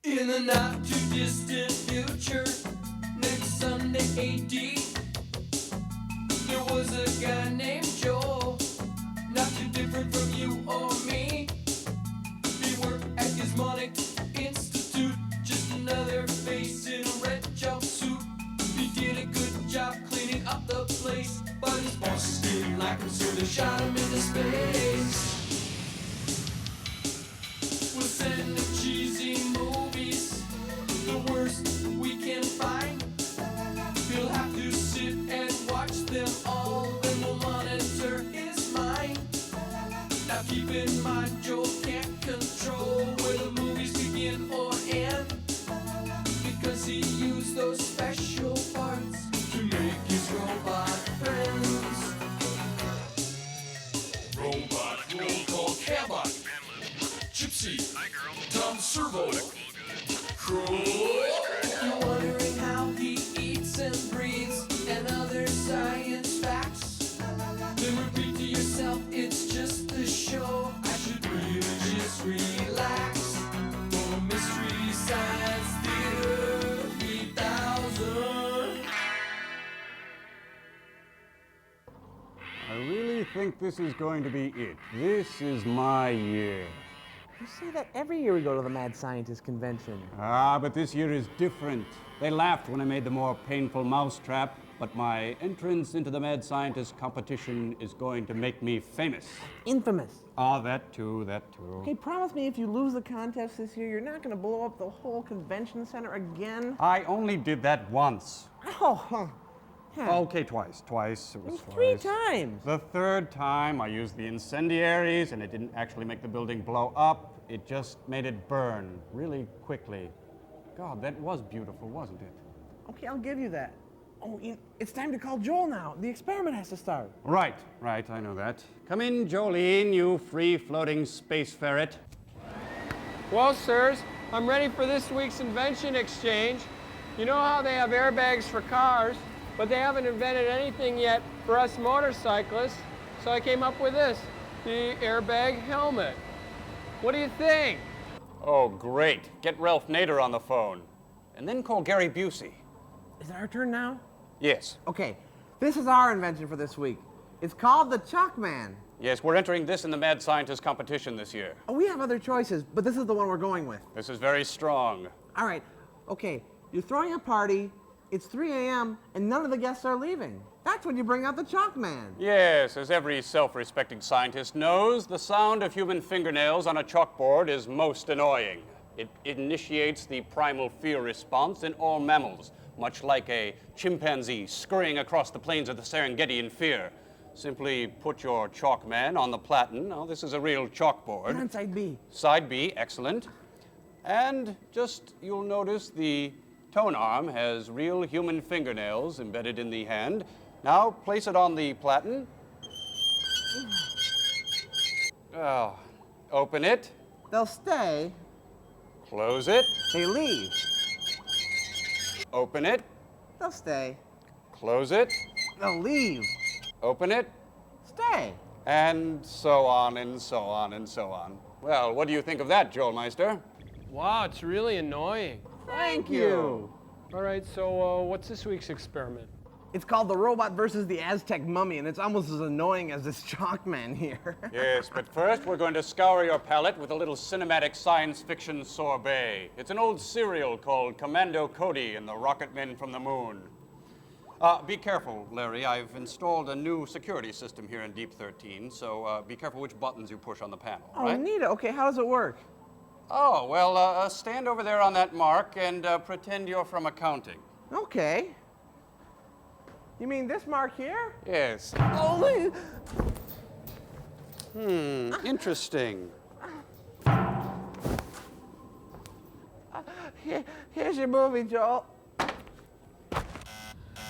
In the not too distant future, next Sunday AD, there was a guy named Joel, not too different from you or me. He worked at Gizmonic Institute, just another face in a red jumpsuit. He did a good job cleaning up the place, but his bosses didn't like him, so they shot him into space. We'll send him cheesy movies, the worst we can find. He'll have to sit and watch them all, then we'll monitor his mind. Now keep in mind, Joel can't control where the movies begin or end, because he used those special parts to make his robot friends. Robot roll call Cabot, Gypsy, Tom Servo, Crow. You're wondering how he eats and breathes and other science facts, then repeat to yourself, it's just a show. I should really just relax. For Mystery Science Theater 3000. I really think this is going to be it. This is my year. You say that every year we go to the Mad Scientist Convention. Ah, but this year is different. They laughed when I made the more painful mousetrap, but my entrance into the Mad Scientist competition is going to make me famous. Infamous. Ah, that too, that too. Okay, promise me if you lose the contest this year, you're not going to blow up the whole convention center again. I only did that once. Oh, huh. Yeah. Okay, twice. Twice. It was Three twice. times. The third time, I used the incendiaries, and it didn't actually make the building blow up. It just made it burn really quickly. God, that was beautiful, wasn't it? Okay, I'll give you that. Oh, it's time to call Joel now. The experiment has to start. Right, I know that. Come in, Jolene, you free-floating space ferret. Well, sirs, I'm ready for this week's invention exchange. You know how they have airbags for cars, but they haven't invented anything yet for us motorcyclists, so I came up with this, the airbag helmet. What do you think? Oh, great. Get Ralph Nader on the phone. And then call Gary Busey. Is it our turn now? Yes. Okay, this is our invention for this week. It's called the Chalkman. Yes, we're entering this in the Mad Scientist competition this year. Oh, we have other choices, but this is the one we're going with. This is very strong. All right, okay, you're throwing a party, it's 3 a.m., and none of the guests are leaving. That's when you bring out the Chalkman. Yes, as every self-respecting scientist knows, the sound of human fingernails on a chalkboard is most annoying. It initiates the primal fear response in all mammals, much like a chimpanzee scurrying across the plains of the Serengeti in fear. Simply put your Chalkman on the platen. Now, this is a real chalkboard. You're on side B. Side B, excellent. And just, you'll notice the tone arm has real human fingernails embedded in the hand. Now, place it on the platen. Oh, open it. They'll stay. Close it. They leave. Open it. They'll stay. Close it. They'll leave. Open it. Stay. And so on and so on and so on. Well, what do you think of that, Joel Meister? Wow, it's really annoying. Thank you. All right, so what's this week's experiment? It's called The Robot versus the Aztec Mummy, and it's almost as annoying as this Chalkman here. Yes, but first we're going to scour your palate with a little cinematic science fiction sorbet. It's an old cereal called Commando Cody and the Rocket Men from the Moon. Be careful, Larry. I've installed a new security system here in Deep 13, so be careful which buttons you push on the panel, Oh, right? neat. Okay, how does it work? Oh, well, stand over there on that mark and pretend you're from accounting. Okay. You mean this mark here? Yes. Oh, Interesting. here's your movie, Joel.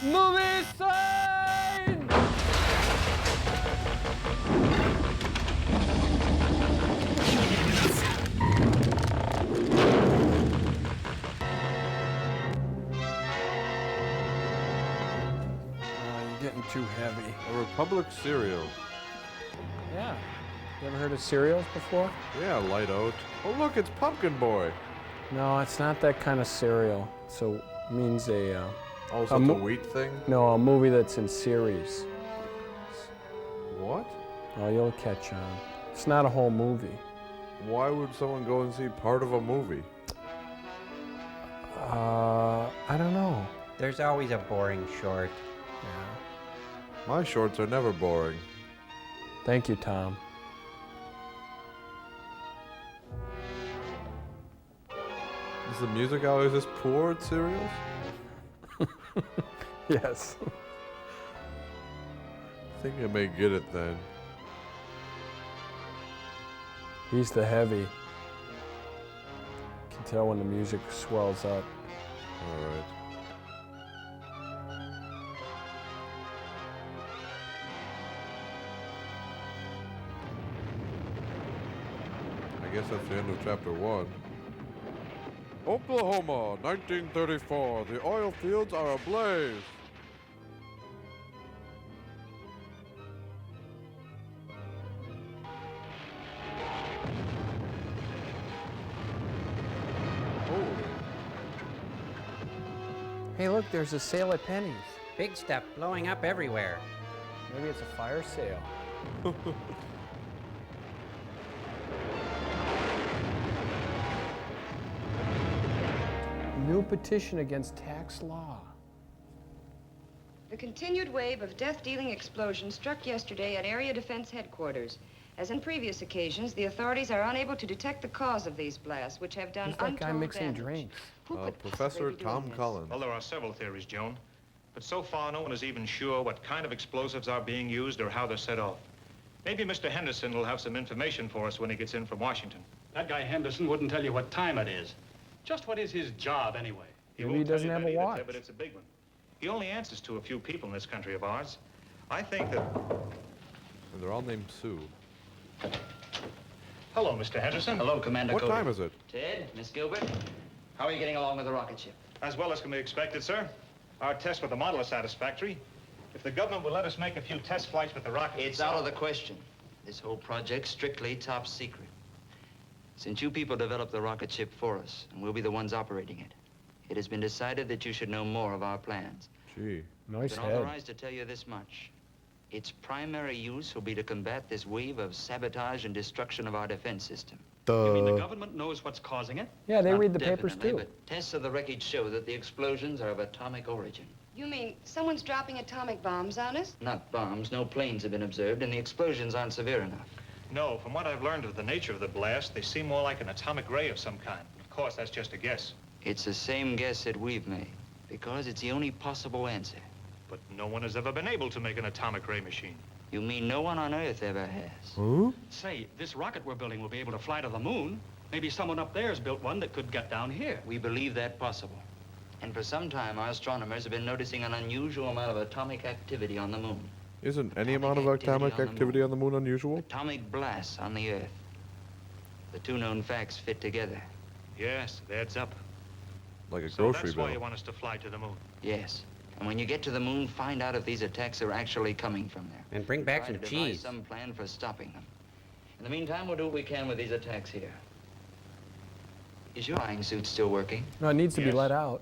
Movie sign! You're getting too heavy. A Republic cereal. Yeah. You ever heard of cereals before? Yeah, light oat. Oh, look, it's Pumpkin Boy. No, it's not that kind of cereal. So it means a. Oh, so it's a wheat thing? No, a movie that's in series. What? Oh, you'll catch on. It's not a whole movie. Why would someone go and see part of a movie? I don't know. There's always a boring short. Yeah. My shorts are never boring. Thank you, Tom. Is the music always this poor at cereals? Yes. I think I may get it then. He's the heavy. Can tell when the music swells up. All right. I guess that's the end of chapter 1. Oklahoma, 1934. The oil fields are ablaze. Holy. Hey, look, there's a sale at Penny's. Big stuff blowing up everywhere. Maybe it's a fire sale. New petition against tax law. The continued wave of death-dealing explosions struck yesterday at Area Defense Headquarters. As in previous occasions, the authorities are unable to detect the cause of these blasts, which have done Who's that untold guy mixing damage. drinks? Who could Professor possibly be Tom doing this? Collins. Well, there are several theories, Joan. But so far, no one is even sure what kind of explosives are being used or how they're set off. Maybe Mr. Henderson will have some information for us when he gets in from Washington. That guy Henderson wouldn't tell you what time it is. Just what is his job, anyway? Maybe won't he tell doesn't you have that a either, watch. Ted, but it's a big one. He only answers to a few people in this country of ours. I think that... And they're all named Sue. Hello, Mr. Henderson. Hello, Commander What Cody. time is it? Ted, Miss Gilbert, how are you getting along with the rocket ship? As well as can be expected, sir. Our tests with the model are satisfactory. If the government will let us make a few test flights with the rocket... It's out of the question. This whole project's strictly top secret. Since you people developed the rocket ship for us, and we'll be the ones operating it, it has been decided that you should know more of our plans. Gee. Nice I've been head. authorized to tell you this much. Its primary use will be to combat this wave of sabotage and destruction of our defense system. You mean the government knows what's causing it? Yeah, they Not read the papers definitely, too. but tests of the wreckage show that the explosions are of atomic origin. You mean someone's dropping atomic bombs on us? Not bombs, no planes have been observed, and the explosions aren't severe enough. No, from what I've learned of the nature of the blast, they seem more like an atomic ray of some kind. Of course, that's just a guess. It's the same guess that we've made, because it's the only possible answer. But no one has ever been able to make an atomic ray machine. You mean no one on Earth ever has? Huh? Say, this rocket we're building will be able to fly to the moon. Maybe someone up there's built one that could get down here. We believe that possible. And for some time, our astronomers have been noticing an unusual amount of atomic activity on the moon. Isn't any Atomic amount of atomic activity on the activity moon. on the moon unusual? Atomic blasts on the Earth. The two known facts fit together. Yes, it adds up. Like a So grocery that's why you bill. want us to fly to the moon. Yes. And when you get to the moon, find out if these attacks are actually coming from there. And bring back Try some to devise cheese. some plan for stopping them. In the meantime, we'll do what we can with these attacks here. Is your flying suit still working? No, it needs to be Yes. let out.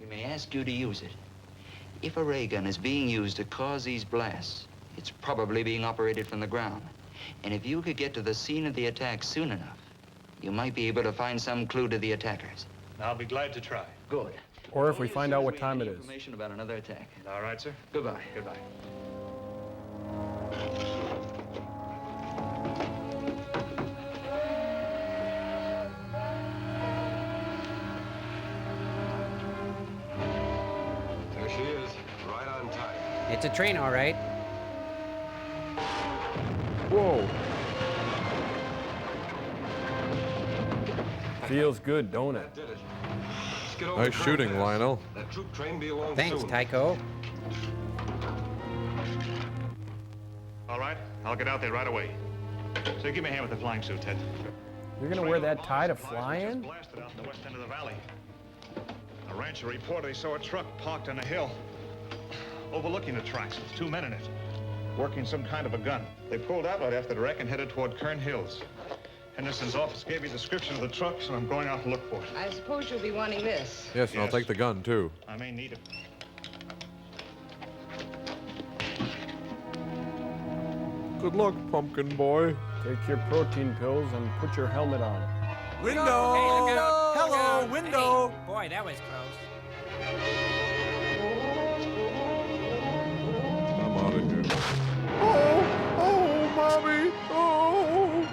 We may ask you to use it. If a ray gun is being used to cause these blasts, it's probably being operated from the ground. And if you could get to the scene of the attack soon enough, you might be able to find some clue to the attackers. I'll be glad to try. Good. Or if we Only as find soon out as what we time have it any is. Information about another attack. All right, sir. Goodbye. Goodbye. There she is, right on time. It's a train, all right. Whoa. Feels good, don't it? That did it. Let's get over Nice to shooting, Pass. Lionel. That troop train be along Thanks, soon. Tycho. All right, I'll get out there right away. So give me a hand with the flying suit, Ted. You're gonna wear that tie to fly in? Just blasted out in the west end of the valley. A rancher reported he saw a truck parked on a hill overlooking the tracks with two men in it, working some kind of a gun. They pulled out right after the wreck and headed toward Kern Hills. Henderson's office gave me a description of the truck, so I'm going out to look for it. I suppose you'll be wanting this. Yes, and I'll Yes. take the gun, too. I may need it. Good luck, pumpkin boy. Take your protein pills and put your helmet on. Window! Hey, look out! Hello, Look out. window. Hey, boy, that was close. I'm out of here. Oh, mommy. Oh.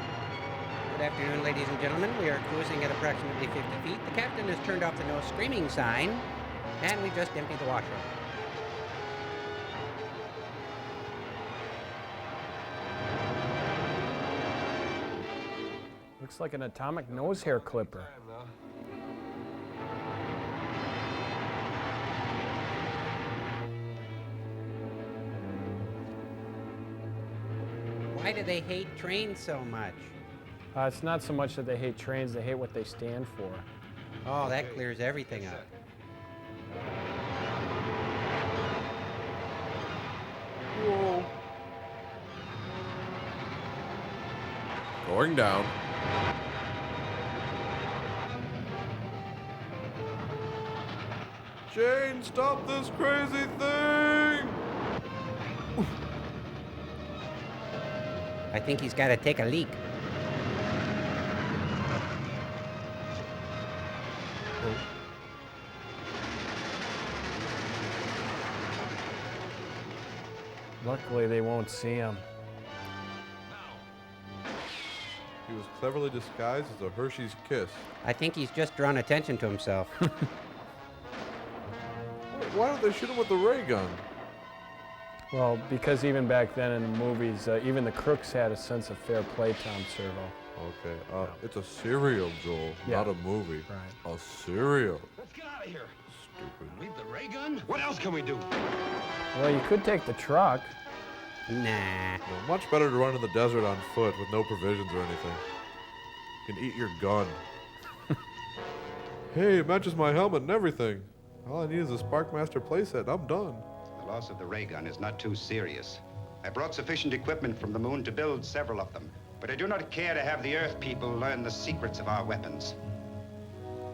Good afternoon, ladies and gentlemen. We are cruising at approximately 50 feet. The captain has turned off the no screaming sign, and we just emptied the washroom. Looks like an atomic nose hair clipper. Why do they hate trains so much? It's not so much that they hate trains, they hate what they stand for. Oh, that clears everything up. Whoa. Going down. Jane, stop this crazy thing! I think he's got to take a leak. Luckily, they won't see him. He was cleverly disguised as a Hershey's Kiss. I think he's just drawn attention to himself. Why don't they shoot him with the ray gun? Well, because even back then in the movies, even the crooks had a sense of fair play, Tom Servo. Okay, it's a serial, Joel, Yeah. not a movie. Right. A serial. Let's get out of here. Stupid. Leave the ray gun? What else can we do? Well, you could take the truck. Nah. Well, much better to run in the desert on foot with no provisions or anything. You can eat your gun. Hey, it matches my helmet and everything. All I need is a Sparkmaster playset and I'm done. The loss of the ray gun is not too serious. I brought sufficient equipment from the moon to build several of them, but I do not care to have the Earth people learn the secrets of our weapons.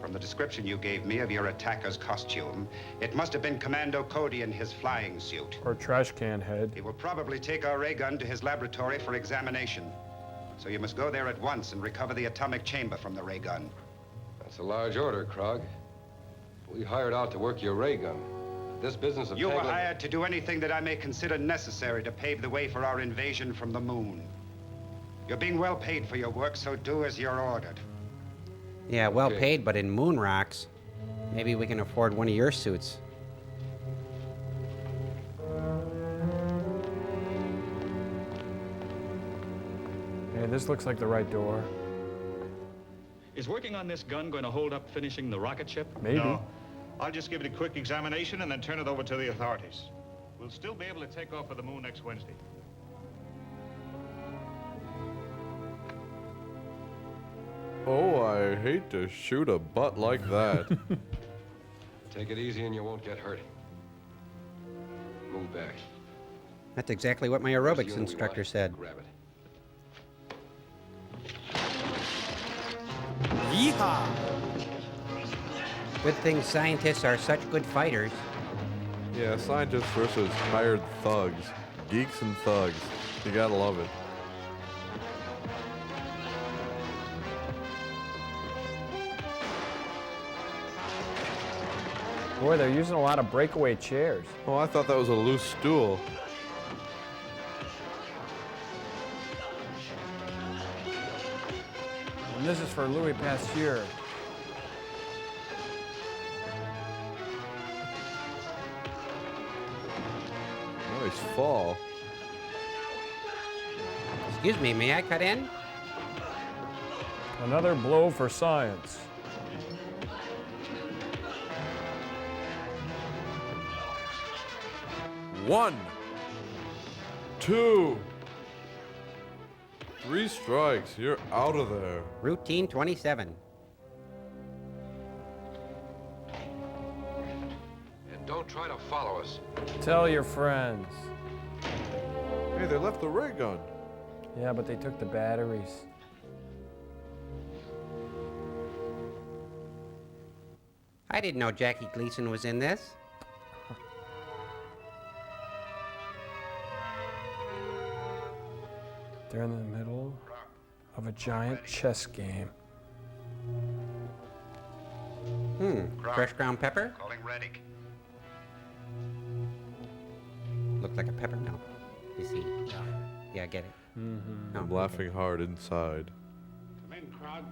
From the description you gave me of your attacker's costume, it must have been Commando Cody in his flying suit. Or trash can head. He will probably take our ray gun to his laboratory for examination. So you must go there at once and recover the atomic chamber from the ray gun. That's a large order, Krog. We hired out to work your ray gun. This business of You were peddling- hired to do anything that I may consider necessary to pave the way for our invasion from the moon. You're being well paid for your work, so do as you're ordered. Yeah, well Okay. paid, but in moon rocks. Maybe we can afford one of your suits. Hey, this looks like the right door. Is working on this gun going to hold up finishing the rocket ship? Maybe. No. I'll just give it a quick examination and then turn it over to the authorities. We'll still be able to take off for the moon next Wednesday. Oh, I hate to shoot a butt like that. Take it easy and you won't get hurt. Move back. That's exactly what my Just you aerobics and me, instructor White. said. Grab it. Good thing scientists are such good fighters. Yeah, scientists versus hired thugs. Geeks and thugs. You gotta love it. Boy, they're using a lot of breakaway chairs. Oh, I thought that was a loose stool. And this is for Louis Pasteur. Nice fall. Excuse me, may I cut in? Another blow for science. One, two, 3 strikes. You're out of there. Routine 27. And don't try to follow us. Tell your friends. Hey, they left the ray gun. Yeah, but they took the batteries. I didn't know Jackie Gleason was in this. They're in the middle of a giant chess game. Fresh ground pepper? Calling Reddick. Looks like a pepper mill. You see? Yeah, I get it. I'm laughing hard inside. Come in, Krog.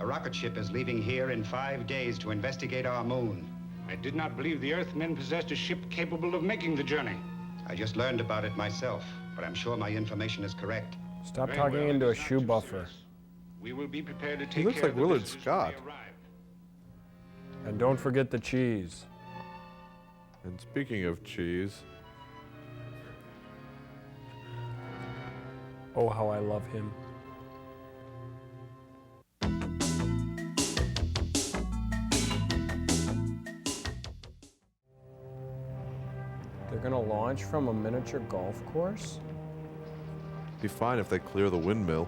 A rocket ship is leaving here in 5 days to investigate our moon. I did not believe the Earthmen possessed a ship capable of making the journey. I just learned about it myself, but I'm sure my information is correct. Stop Very talking well, into it a is not shoe too buffer. serious. We will be prepared to take He looks care like of the Willard visitors when Scott. they arrive. And don't forget the cheese. And speaking of cheese, Oh, how I love him. They're gonna launch from a miniature golf course? be fine if they clear the windmill.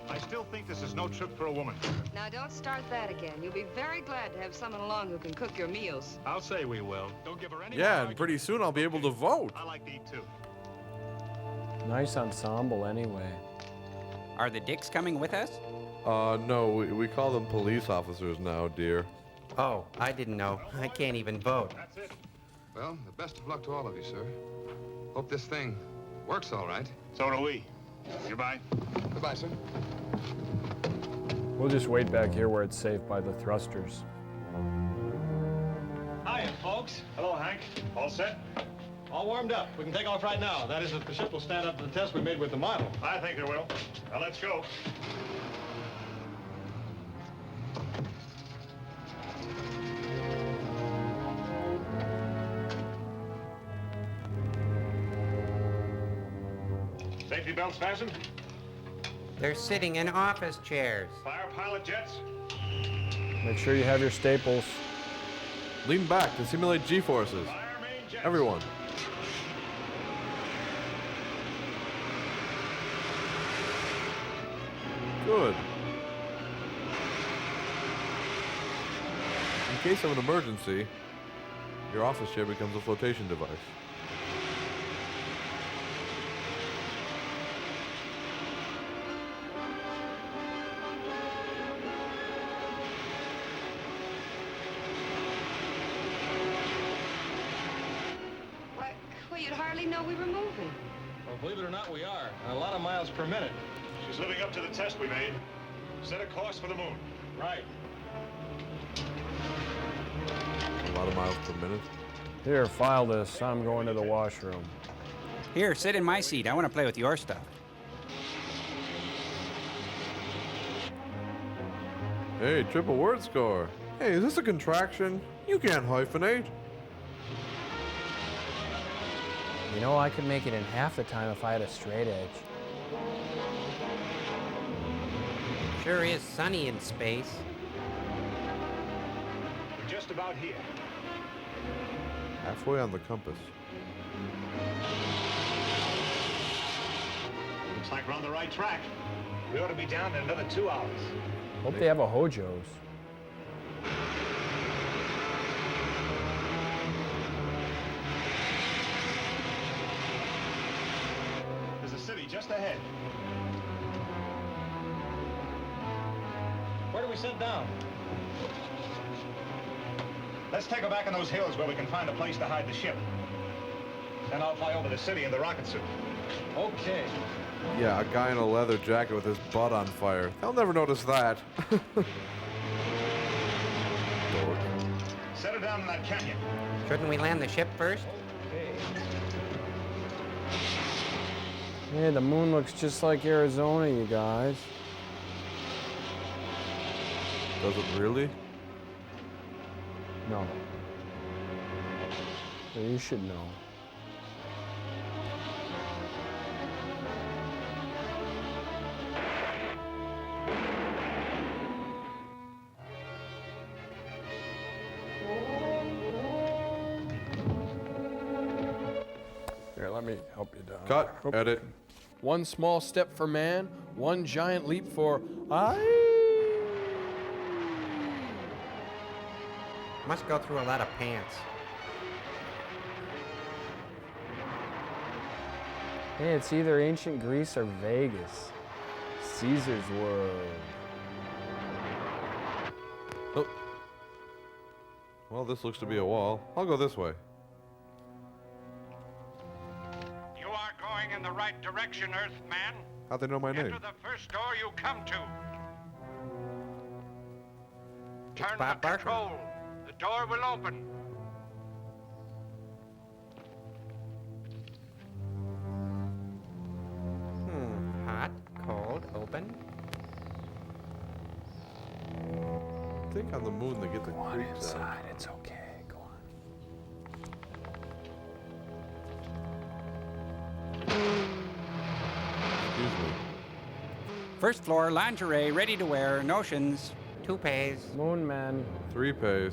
I still think this is no trip for a woman. Now, don't start that again. You'll be very glad to have someone along who can cook your meals. I'll say we will. Don't give her any Yeah, more and pretty soon I'll be able to vote. I like to eat too. Nice ensemble anyway. Are the Dicks coming with us? No, we call them police officers now, dear. Oh, I didn't know. I can't even vote. That's it. Well, the best of luck to all of you, sir. Hope this thing works all right. So do we. Goodbye. Goodbye, sir. We'll just wait back here where it's safe by the thrusters. Hiya, folks. Hello, Hank. All set? All warmed up. We can take off right now. That is, if the ship will stand up to the test we made with the model. I think it will. Now let's go. Safety belts fastened? They're sitting in office chairs. Fire pilot jets? Make sure you have your staples. Lean back to simulate G-forces. Fire main jets. Everyone. Good. In case of an emergency, your office chair becomes a flotation device. Well, you'd hardly know we were moving. Well, believe it or not, we are. A lot of miles per minute. She's living up to the test we made. Set a course for the moon. Right. A lot of miles per minute. Here, file this. I'm going to the washroom. Here, sit in my seat. I want to play with your stuff. Hey, triple word score. Hey, is this a contraction? You can't hyphenate. You know, I could make it in half the time if I had a straight edge. Sure is sunny in space. We're just about here. Halfway on the compass. Looks like we're on the right track. We ought to be down in another 2 hours. Hope they have a Hojo's. There's a city just ahead. Where do we sit down? Let's take her back in those hills where we can find a place to hide the ship. Then I'll fly over the city in the rocket suit. Okay. Yeah, a guy in a leather jacket with his butt on fire. They'll never notice that. Dork. Set her down in that canyon. Shouldn't we land the ship first? Hey, the moon looks just like Arizona, you guys. Does it really? No. But you should know. Here, let me help you down. Cut. Oop. Edit. One small step for man, one giant leap for I. Must go through a lot of pants. Hey, it's either ancient Greece or Vegas. Caesar's world. Oh. Well, this looks to be a wall. I'll go this way. You are going in the right direction, Earthman. How'd they know my name? Enter the first door you come to. Turn the Bob Barker. control. The door will open. Hot, cold, open. I think on the moon they get the creeps out. It's okay. Go on. Excuse me. First floor, lingerie, ready to wear, notions. Toupees. Moon man. 3 pays.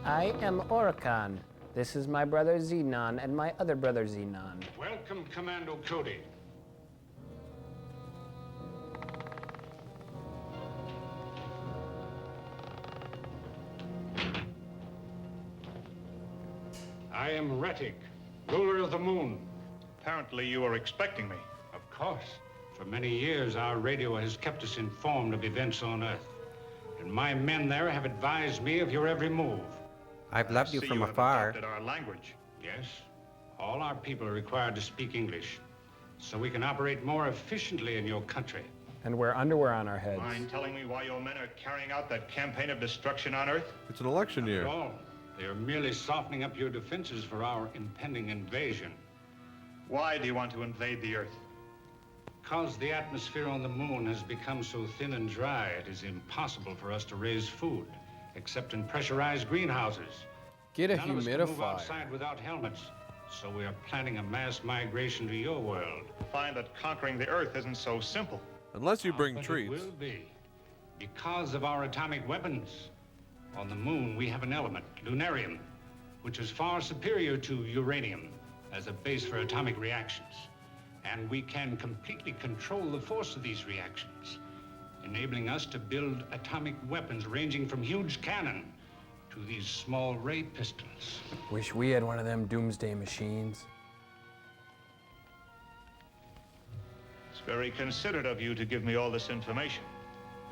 I am Oricon. This is my brother Xenon and my other brother Xenon. Welcome, Commando Cody. I am Retic, ruler of the moon. Apparently you were expecting me. Of course. For many years, our radio has kept us informed of events on Earth. And my men there have advised me of your every move. I've loved you See, from have afar. adopted our language. Yes, all our people are required to speak English, so we can operate more efficiently in your country. And wear underwear on our heads. Mind telling me why your men are carrying out that campaign of destruction on Earth? It's an election year. Not at all. They are merely softening up your defenses for our impending invasion. Why do you want to invade the Earth? Because the atmosphere on the moon has become so thin and dry, it is impossible for us to raise food, except in pressurized greenhouses. Get a None of us can move humidifier. outside without helmets, so we are planning a mass migration to your world. Find that conquering the Earth isn't so simple. Unless you bring But treats. It will be. Because of our atomic weapons. On the moon, we have an element, lunarium, which is far superior to uranium as a base for atomic reactions. And we can completely control the force of these reactions, enabling us to build atomic weapons ranging from huge cannon to these small ray pistols. Wish we had one of them doomsday machines. It's very considerate of you to give me all this information.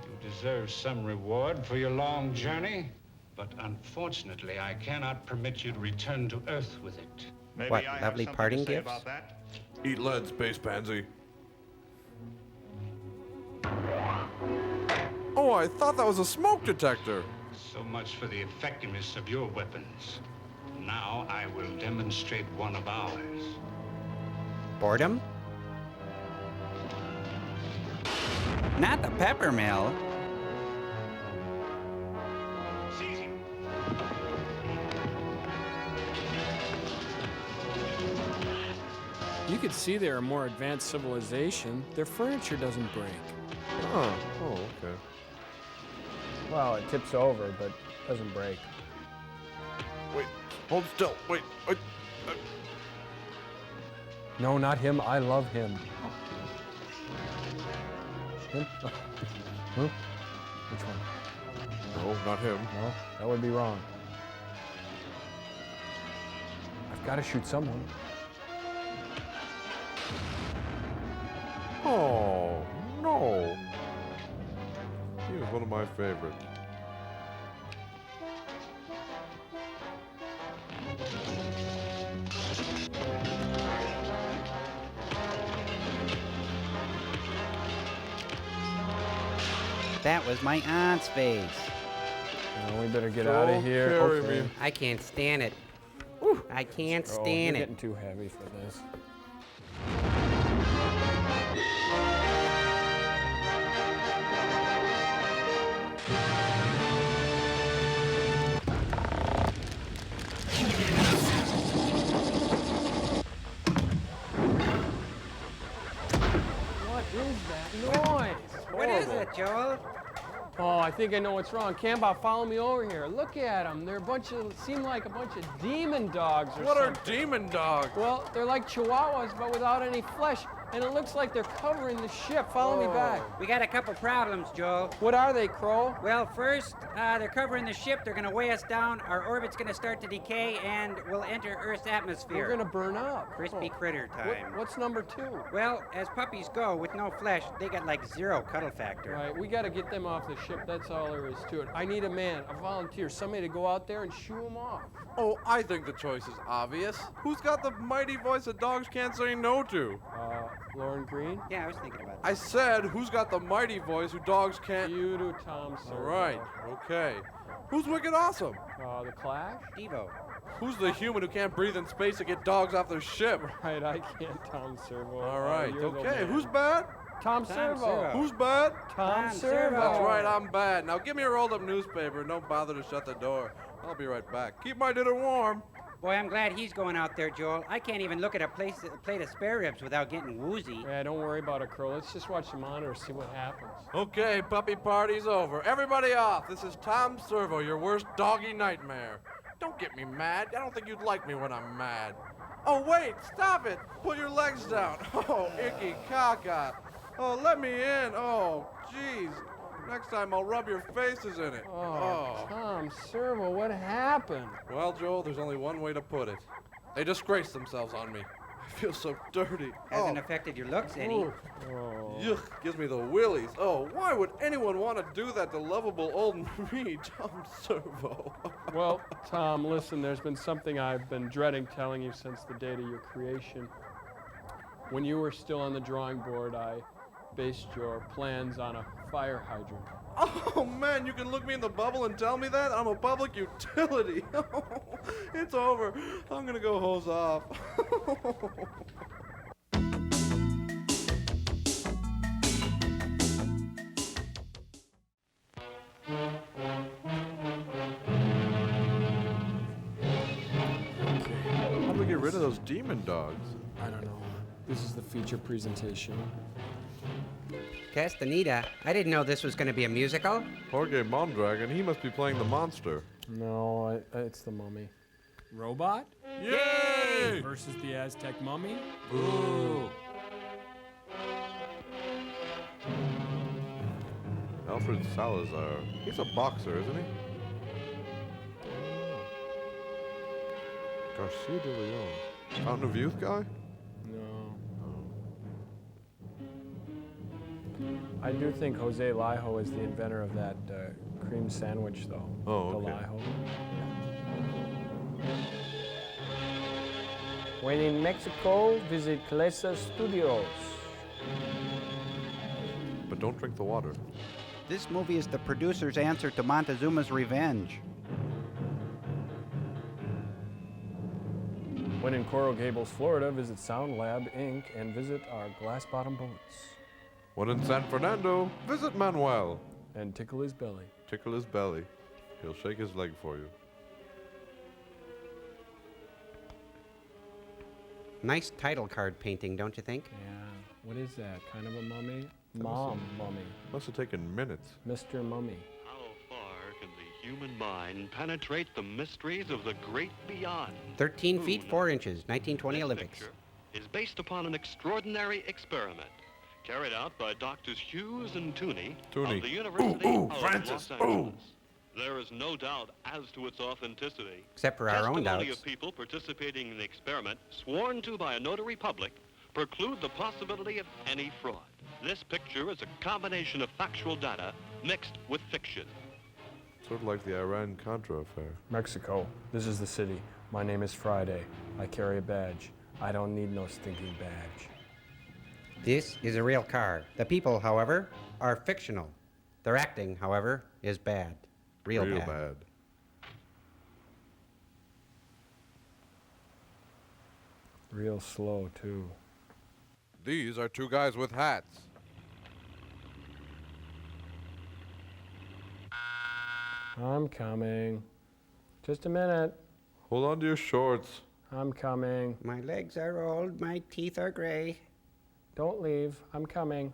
You deserve some reward for your long journey, but unfortunately, I cannot permit you to return to Earth with it. Maybe What, I have lovely something parting to say gifts? about that. Eat lead, space pansy. Oh, I thought that was a smoke detector. So much for the effectiveness of your weapons. Now I will demonstrate one of ours. Boredom? Not the pepper mill. Seize him. You could see they're a more advanced civilization. Their furniture doesn't break. Oh, okay. Well, it tips over, but doesn't break. Wait, hold still. Wait. No, not him. I love him. Him? Oh. Huh? Which one? No, not him. No, that would be wrong. I've got to shoot someone. Oh, no. He was one of my favorites. That was my aunt's face. No, we better get out of here. Carry me. I can't stand it. I can't Oh, stand you're it. getting too heavy for this. What is that noise? What is it, Joel? Oh, I think I know what's wrong. Cambot, follow me over here. Look at them. They're seem like a bunch of demon dogs or What something. are demon dogs? Well, they're like chihuahuas, but without any flesh. And it looks like they're covering the ship. Follow me back. We got a couple problems, Joel. What are they, Crow? Well, first, they're covering the ship. They're going to weigh us down. Our orbit's going to start to decay, and we'll enter Earth's atmosphere. We're going to burn up. Crispy critter time. What's number 2? Well, as puppies go, with no flesh, they got like 0 cuddle factor. Right, we got to get them off the ship. That's all there is to it. I need a man, a volunteer, somebody to go out there and shoo them off. Oh, I think the choice is obvious. Who's got the mighty voice that dogs can't say no to? Lauren Green? Yeah, I was thinking about that. I said, who's got the mighty voice who dogs can't... You do, Tom Servo. All right, okay. Who's Wicked Awesome? The Clash? Devo. Who's the human who can't breathe in space to get dogs off their ship? Right, I can't, Tom Servo. All right, You're the okay. man. Who's bad? Tom Servo. Who's bad? Tom Servo. That's right, I'm bad. Now give me a rolled up newspaper and don't bother to shut the door. I'll be right back. Keep my dinner warm. Boy, I'm glad he's going out there, Joel. I can't even look at a plate of spare ribs without getting woozy. Yeah, don't worry about it, Crow. Let's just watch the monitor, see what happens. Okay, puppy party's over. Everybody off. This is Tom Servo, your worst doggy nightmare. Don't get me mad. I don't think you'd like me when I'm mad. Oh, wait, stop it. Put your legs down. Oh, icky caca. Oh, let me in. Oh, jeez. Next time I'll rub your faces in it. Oh, Tom Servo, what happened? Well, Joel, there's only one way to put it. They disgraced themselves on me. I feel so dirty. Hasn't affected your looks any. Ooh. Yuck, gives me the willies. Oh, why would anyone want to do that to lovable old me, Tom Servo? Well, Tom, listen, there's been something I've been dreading telling you since the date of your creation. When you were still on the drawing board, I based your plans on a fire hydrant. Oh, man, you can look me in the bubble and tell me that? I'm a public utility. It's over. I'm going to go hose off. How do we get rid of those demon dogs? I don't know. This is the feature presentation. Castaneda, I didn't know this was going to be a musical. Jorge Mondragon, he must be playing the monster. No, it's the mummy. Robot? Yay! Versus the Aztec mummy? Ooh. Alfred Salazar. He's a boxer, isn't he? Garcia de Leon. Fountain of Youth guy? No. I do think Jose Lijo is the inventor of that cream sandwich, though. Oh, okay. The Lijo. When in Mexico, visit Calesa Studios. But don't drink the water. This movie is the producer's answer to Montezuma's Revenge. When in Coral Gables, Florida, visit Sound Lab Inc. and visit our glass bottom boats. When in San Fernando, visit Manuel. And tickle his belly. Tickle his belly. He'll shake his leg for you. Nice title card painting, don't you think? Yeah. What is that? Kind of a mummy? Mummy. Must have taken minutes. Mr. Mummy. How far can the human mind penetrate the mysteries of the great beyond? 13 feet 4 inches, 1920 Olympics. Picture is based upon an extraordinary experiment carried out by Doctors Hughes and Tooney of the University of Francis, Los Angeles. There is no doubt as to its authenticity. Except for our own Testimony doubts. of people participating in the experiment, sworn to by a notary public, preclude the possibility of any fraud. This picture is a combination of factual data mixed with fiction. Sort of like the Iran-Contra affair. Mexico. This is the city. My name is Friday. I carry a badge. I don't need no stinking badge. This is a real car. The people, however, are fictional. Their acting, however, is bad. Real bad. Real slow, too. These are two guys with hats. I'm coming. Just a minute. Hold on to your shorts. I'm coming. My legs are old, my teeth are gray. Don't leave. I'm coming.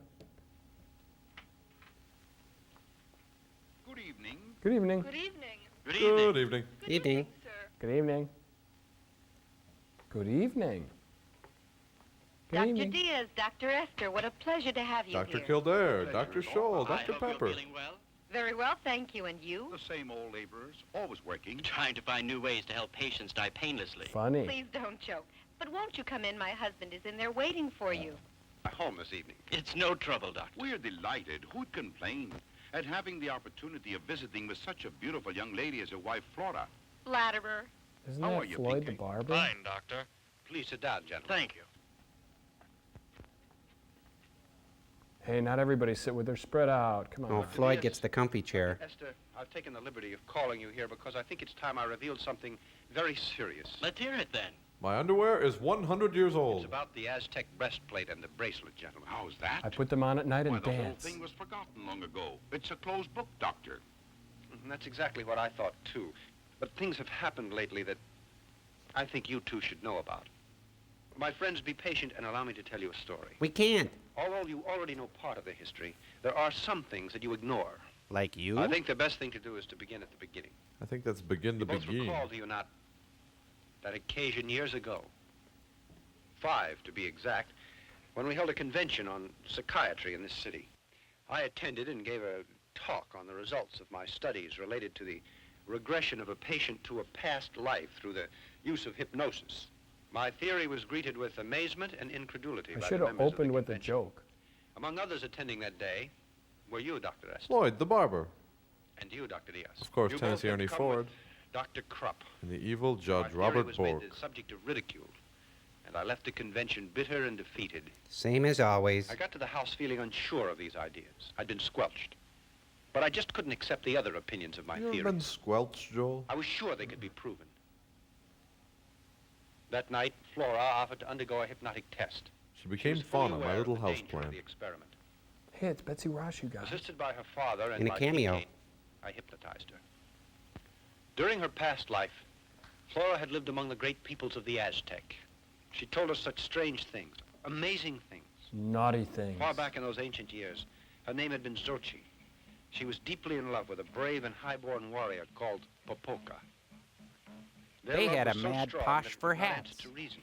Good evening. Good evening. Good evening. Evening. Good evening. Good evening. Good Dr. evening. Diaz, Dr. Esther, what a pleasure to have you Dr. here. Kildare, Dr. Scholl, Dr. Pepper. Very well, thank you. And you? The same old laborers, always working. Trying to find new ways to help patients die painlessly. Funny. Please don't joke. But won't you come in? My husband is in there waiting for you. Home this evening. It's no trouble, Doctor. We're delighted. Who'd complain? At having the opportunity of visiting with such a beautiful young lady as your wife, Flora. Flatterer. Isn't How that are you, Floyd the Pinky? barber? Fine, Doctor. Please sit down, gentlemen. Thank you. Hey, not everybody sit with their spread out. Come on. Oh, Floyd gets the comfy chair. Esther, I've taken the liberty of calling you here because I think it's time I revealed something very serious. Let's hear it then. My underwear is 100 years It's old. about the Aztec breastplate and the bracelet, gentlemen. How's that? I put them on at night Why, and the whole dance. thing was forgotten long ago. It's a closed book, Doctor. And that's exactly what I thought, too. But things have happened lately that I think you two should know about. My friends, be patient and allow me to tell you a story. We can't. Although you already know part of the history, there are some things that you ignore. Like you? I think the best thing to do is to begin at the beginning. I think that's begin to You both begin. recall, do you not, that occasion years ago, 5 to be exact, when we held a convention on psychiatry in this city. I attended and gave a talk on the results of my studies related to the regression of a patient to a past life through the use of hypnosis. My theory was greeted with amazement and incredulity I by should the have members of opened the with a convention. joke. Among others attending that day were you, Dr. Esther, Floyd the barber. and you, Dr. Diaz. Of course, You both Tennessee had Ernie come Ford. with Dr. Krupp. And the evil My Judge theory Robert was made Bork. the subject of ridicule, and I left the convention bitter and defeated. Same as always. I got to the house feeling unsure of these ideas. I'd been squelched. But I just couldn't accept the other opinions of my You ever theory. been squelched, Joel? I was sure they could be proven. That night, Flora offered to undergo a hypnotic test. She became was fully Fauna, my aware of little the house danger of plant. the experiment. Hey, it's Betsy Ross, you guys. Assisted by her father and In a by cameo. Kincaid, I hypnotized her. During her past life, Flora had lived among the great peoples of the Aztec. She told us such strange things, amazing things. Naughty things. Far back in those ancient years, her name had been Xochi. She was deeply in love with a brave and high-born warrior called Popoka. Their They love had a was so mad strong posh that it for did not answer hats. to reason.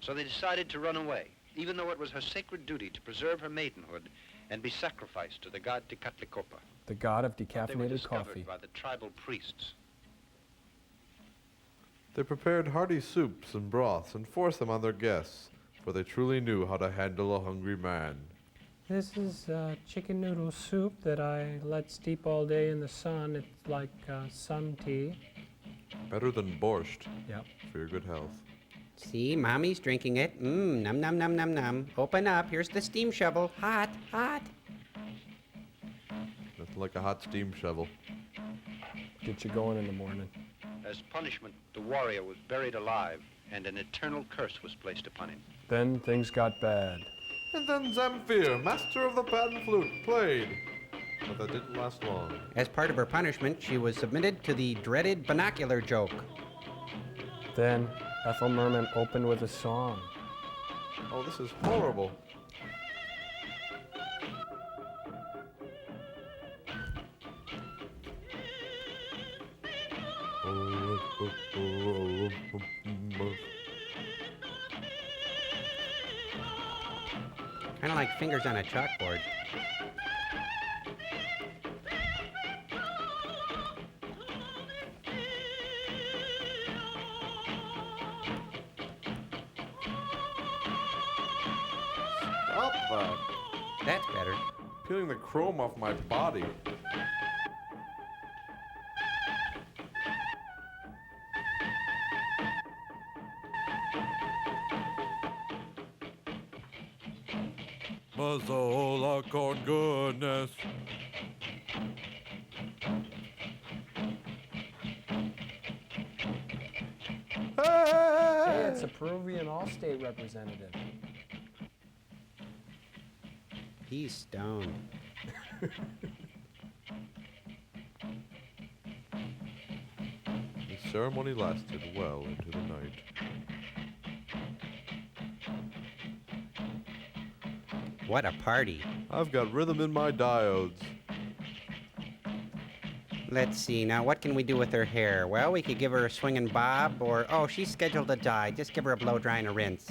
So they decided to run away, even though it was her sacred duty to preserve her maidenhood and be sacrificed to the god Tecatlicopa. The god of They were decaffeinated discovered coffee. by the tribal priests. They prepared hearty soups and broths and forced them on their guests, for they truly knew how to handle a hungry man. This is chicken noodle soup that I let steep all day in the sun. It's like sun tea. Better than borscht. Yep. For your good health. See, Mommy's drinking it. Mmm, num num num num num. Open up. Here's the steam shovel. Hot, hot. Nothing like a hot steam shovel. Get you going in the morning. As punishment, the warrior was buried alive, and an eternal curse was placed upon him. Then things got bad. And then Zamfir, master of the pan flute, played. But that didn't last long. As part of her punishment, she was submitted to the dreaded binocular joke. Then Ethel Merman opened with a song. Oh, this is horrible. Kind of like fingers on a chalkboard. Stop that. That's better. Peeling the chrome off my body. Mazzola con goodness. Hey, it's a Peruvian Allstate representative. He's stoned. The ceremony lasted well into the night. What a party. I've got rhythm in my diodes. Let's see, now what can we do with her hair? Well, we could give her a swinging bob, or, oh, she's scheduled to dye. Just give her a blow dry and a rinse.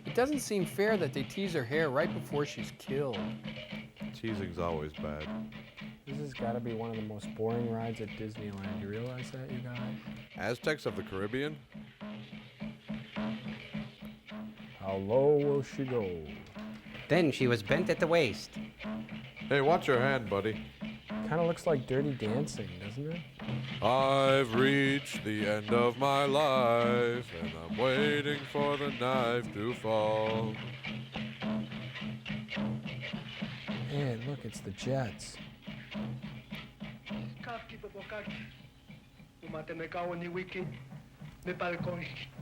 It doesn't seem fair that they tease her hair right before she's killed. Teasing's always bad. This has got to be one of the most boring rides at Disneyland. You realize that, you guys? Aztecs of the Caribbean? How low will she go? Then she was bent at the waist. Hey, watch your hand, buddy. Kind of looks like Dirty Dancing, doesn't it? I've reached the end of my life, and I'm waiting for the knife to fall. Hey, look, it's the Jets.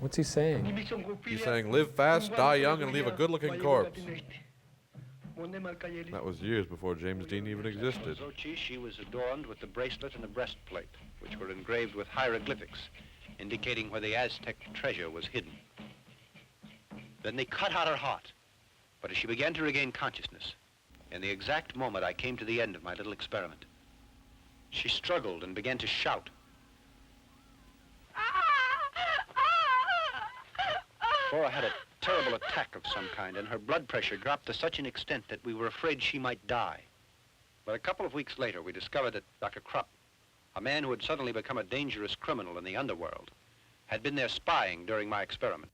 What's he saying? He's saying, live fast, die young, and leave a good-looking corpse. That was years before James Dean even existed. Zochi, she was adorned with the bracelet and the breastplate, which were engraved with hieroglyphics, indicating where the Aztec treasure was hidden. Then they cut out her heart. But as she began to regain consciousness, in the exact moment I came to the end of my little experiment, she struggled and began to shout. Flora had a terrible attack of some kind, and her blood pressure dropped to such an extent that we were afraid she might die. But a couple of weeks later, we discovered that Dr. Krupp, a man who had suddenly become a dangerous criminal in the underworld, had been there spying during my experiment.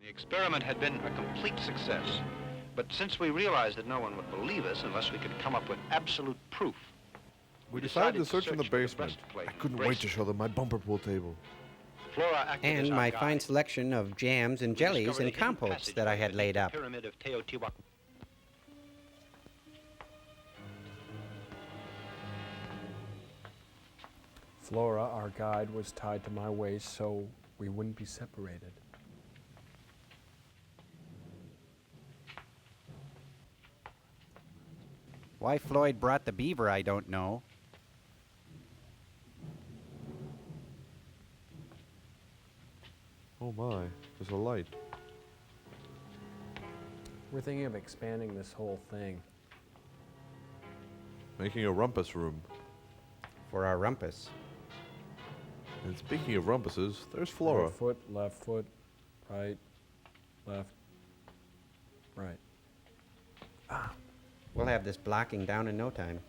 The experiment had been a complete success, but since we realized that no one would believe us unless we could come up with absolute proof, We decided to search in the basement. I couldn't wait to show them my bumper pool table. Flora acted as And our my guide. fine selection of jams and jellies Discovered and a hidden compotes that I had passageway laid beneath up. the Pyramid of Teotihuacan. Flora, our guide, was tied to my waist so we wouldn't be separated. Why Floyd brought the beaver, I don't know. Oh my, there's a light. We're thinking of expanding this whole thing. Making a rumpus room. For our rumpus. And speaking of rumpuses, there's Flora. Right foot, right, left, right. We'll have this blocking down in no time.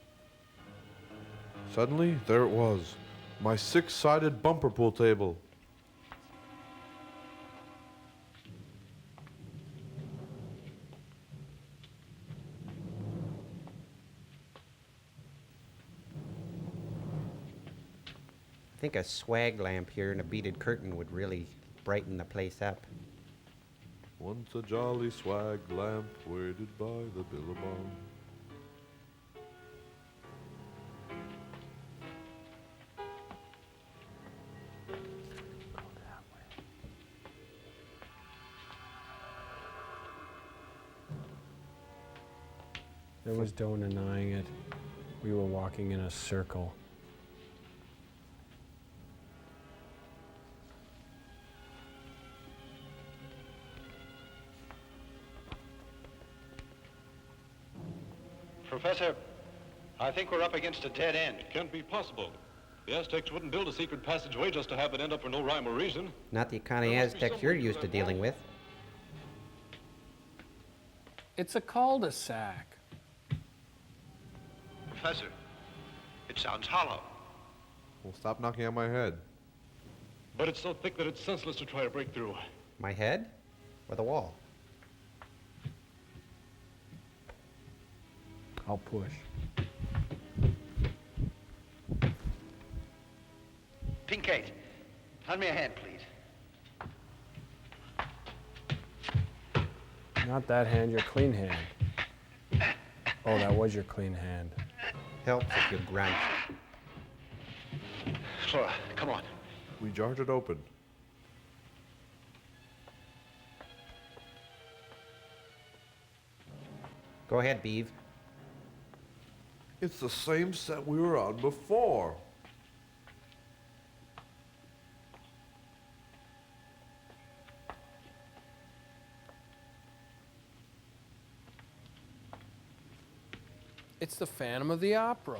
Suddenly, there it was. My six-sided bumper pool table. I think a swag lamp here and a beaded curtain would really brighten the place up. Once a jolly swag lamp waited by the billabong. There was no denying it. We were walking in a circle. Professor, I think we're up against a dead end. Can't be possible. The Aztecs wouldn't build a secret passageway just to have it end up for no rhyme or reason. Not the kind of Aztecs you're used to dealing with. It's a cul-de-sac. Professor, it sounds hollow. Well, stop knocking on my head. But it's so thick that it's senseless to try to break through. My head? Or the wall? I'll push. Pinkate, lend me a hand, please. Not that hand, your clean hand. Oh, that was your clean hand. Helps if you grunt. Flora, come on. We jarred it open. Go ahead, Beeve. It's the same set we were on before. It's the Phantom of the Opera.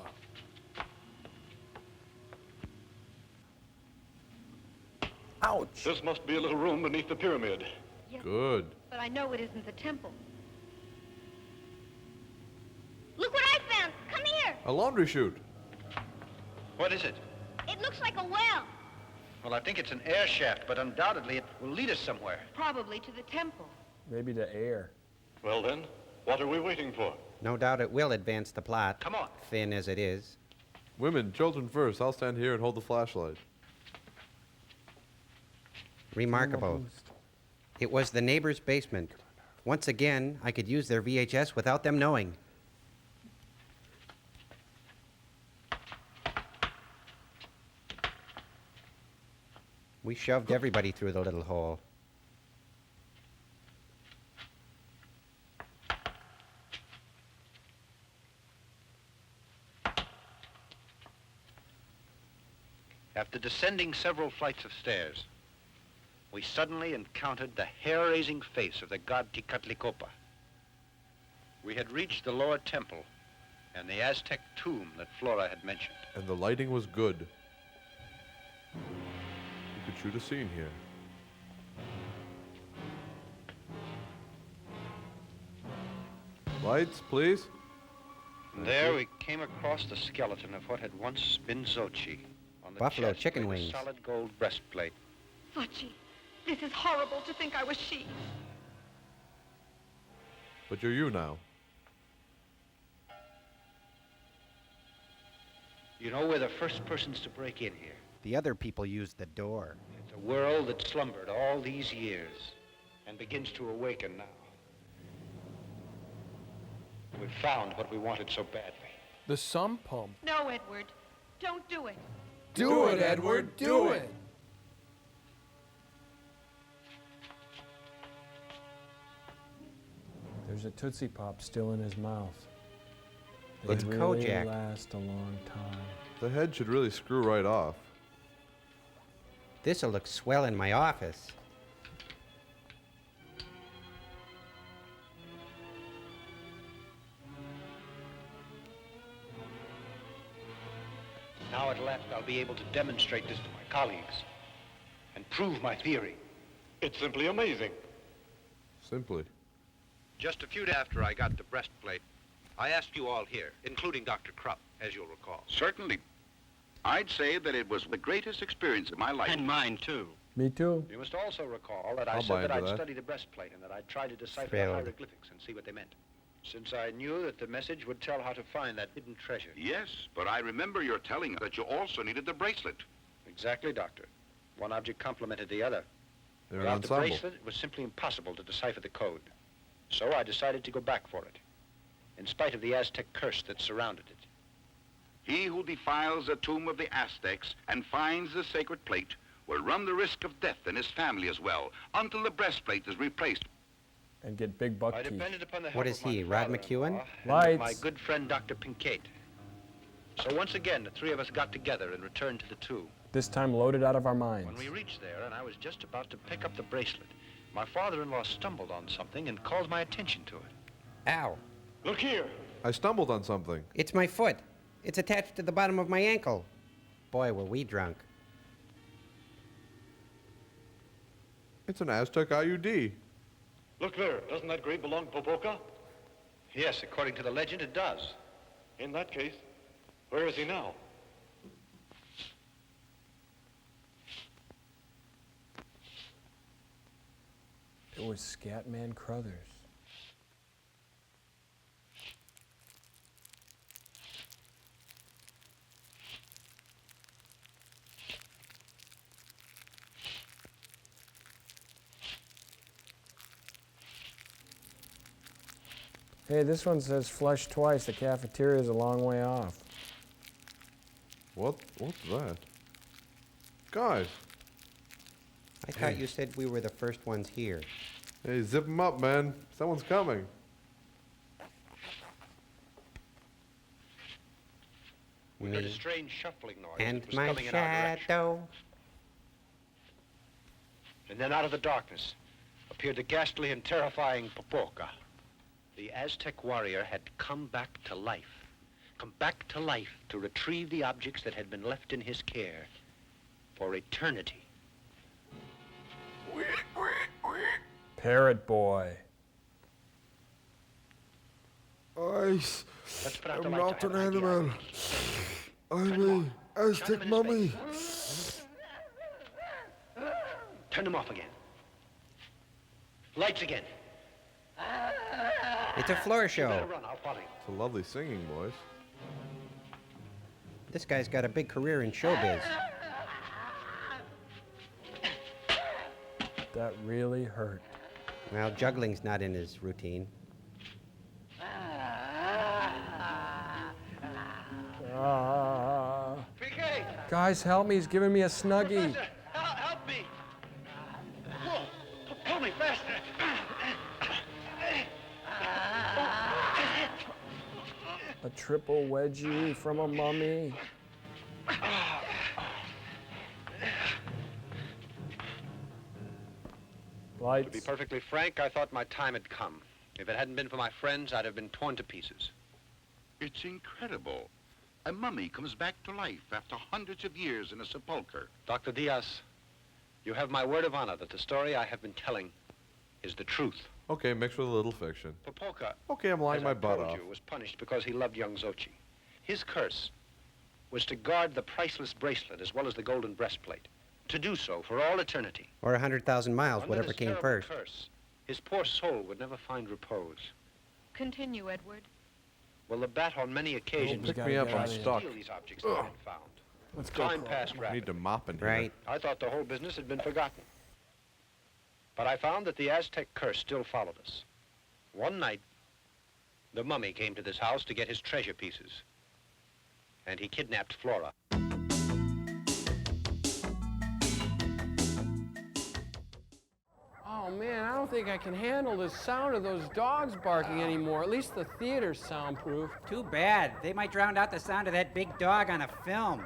Ouch! This must be a little room beneath the pyramid. Yes. Good. But I know it isn't the temple. Look what I found! Come here! A laundry chute. What is it? It looks like a well. Well, I think it's an air shaft, but undoubtedly it will lead us somewhere. Probably to the temple. Maybe to air. Well then, what are we waiting for? No doubt it will advance the plot. Come on. Thin as it is. Women, children first. I'll stand here and hold the flashlight. Remarkable. It was the neighbor's basement. Once again, I could use their VHS without them knowing. We shoved everybody through the little hole. After descending several flights of stairs, we suddenly encountered the hair-raising face of the god Tecatlicopa. We had reached the lower temple and the Aztec tomb that Flora had mentioned. And the lighting was good. You could shoot a scene here. Lights, please. And there we came across the skeleton of what had once been Xochi. On the Buffalo chest chicken lay the wings. solid gold breastplate. Sochi, this is horrible to think I was she. But you're you now. You know, we're the first persons to break in here. The other people used the door. It's a world that slumbered all these years and begins to awaken now. We've found what we wanted so badly. The sump pump. No, Edward. Don't do it. Do it, Edward. Do it. There's a Tootsie Pop still in his mouth. They It's really Kojak. last a long time. The head should really screw right off. This'll look swell in my office. Now at last I'll be able to demonstrate this to my colleagues and prove my theory. It's simply amazing. Simply. Just a few days after I got the breastplate, I asked you all here, including Dr. Krupp, as you'll recall. Certainly. I'd say that it was the greatest experience of my life. And mine, too. Me too. You must also recall that I I'll said buy that into I'd that. studied the breastplate and that I'd tried to decipher Thrilled. the hieroglyphics and see what they meant. Since I knew that the message would tell how to find that hidden treasure. Yes, but I remember your telling us that you also needed the bracelet. Exactly, Doctor. One object complemented the other. They're an Without the ensemble. bracelet, it was simply impossible to decipher the code. So I decided to go back for it, in spite of the Aztec curse that surrounded it. He who defiles the tomb of the Aztecs and finds the sacred plate will run the risk of death and his family as well, until the breastplate is replaced. And get big buck I teeth. depended upon the help What is of my he, Rod father-in-law McEwen? and Lights. my good friend Dr. Pinkate. So once again, the three of us got together and returned to the tomb. This time loaded out of our minds. When we reached there and I was just about to pick up the bracelet, my father-in-law stumbled on something and called my attention to it. Ow. Look here. I stumbled on something. It's my foot. It's attached to the bottom of my ankle. Boy, were we drunk. It's an Aztec IUD. Look there. Doesn't that grave belong to Popoca? Yes, according to the legend, it does. In that case, where is he now? It was Scatman Crothers. Hey, this one says flush twice. The cafeteria's a long way off. What's that? Guys. I thought you said we were the first ones here. Hey, zip 'em up, man. Someone's coming. We heard a strange shuffling noise. And It was my coming in our direction. shadow. And then out of the darkness appeared the ghastly and terrifying Popoca. The Aztec warrior had come back to life. come back to life to retrieve the objects that had been left in his care for eternity. Parrot boy. I am not an animal. I'm a Aztec mummy. Turn them off again. Lights again. It's a floor show. Run, I'll follow you. It's a lovely singing, boys. This guy's got a big career in showbiz. That really hurt. Well, juggling's not in his routine. Guys, help me. He's giving me a snuggie. Help me! Whoa, pull me faster. A triple wedgie from a mummy. Lights. To be perfectly frank, I thought my time had come. If it hadn't been for my friends, I'd have been torn to pieces. It's incredible. A mummy comes back to life after hundreds of years in a sepulcher. Dr. Diaz, you have my word of honor that the story I have been telling is the truth. Okay, mixed with a little fiction. Popolka, Okay, I'm lying as my I butt told off. you, was punished because he loved young Xochi. His curse was to guard the priceless bracelet as well as the golden breastplate. To do so for all eternity. Or 100,000 miles, Under whatever this came terrible first. curse, his poor soul would never find repose. Continue, Edward. Well, the bat on many occasions Pick me up, I'm stuck. steal these objects that have been found. Let's go. Time passed I rapidly. need to mop in here. Right. I thought the whole business had been forgotten. But I found that the Aztec curse still followed us. One night, the mummy came to this house to get his treasure pieces. And he kidnapped Flora. Oh man, I don't think I can handle the sound of those dogs barking anymore. At least the theater's soundproof. Too bad. They might drown out the sound of that big dog on a film.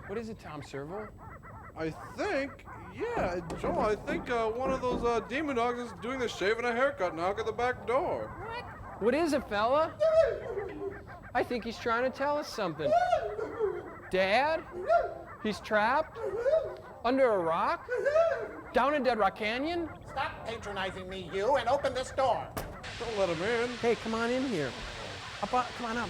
What is it, Tom Servo? I think, yeah, Joel, I think one of those demon dogs is doing the shave and a haircut knock at the back door. What is it, fella? I think he's trying to tell us something. Dad? He's trapped? Under a rock? Down in Dead Rock Canyon? Stop patronizing me, you, and open this door. Don't let him in. Hey, come on in here. Come on up.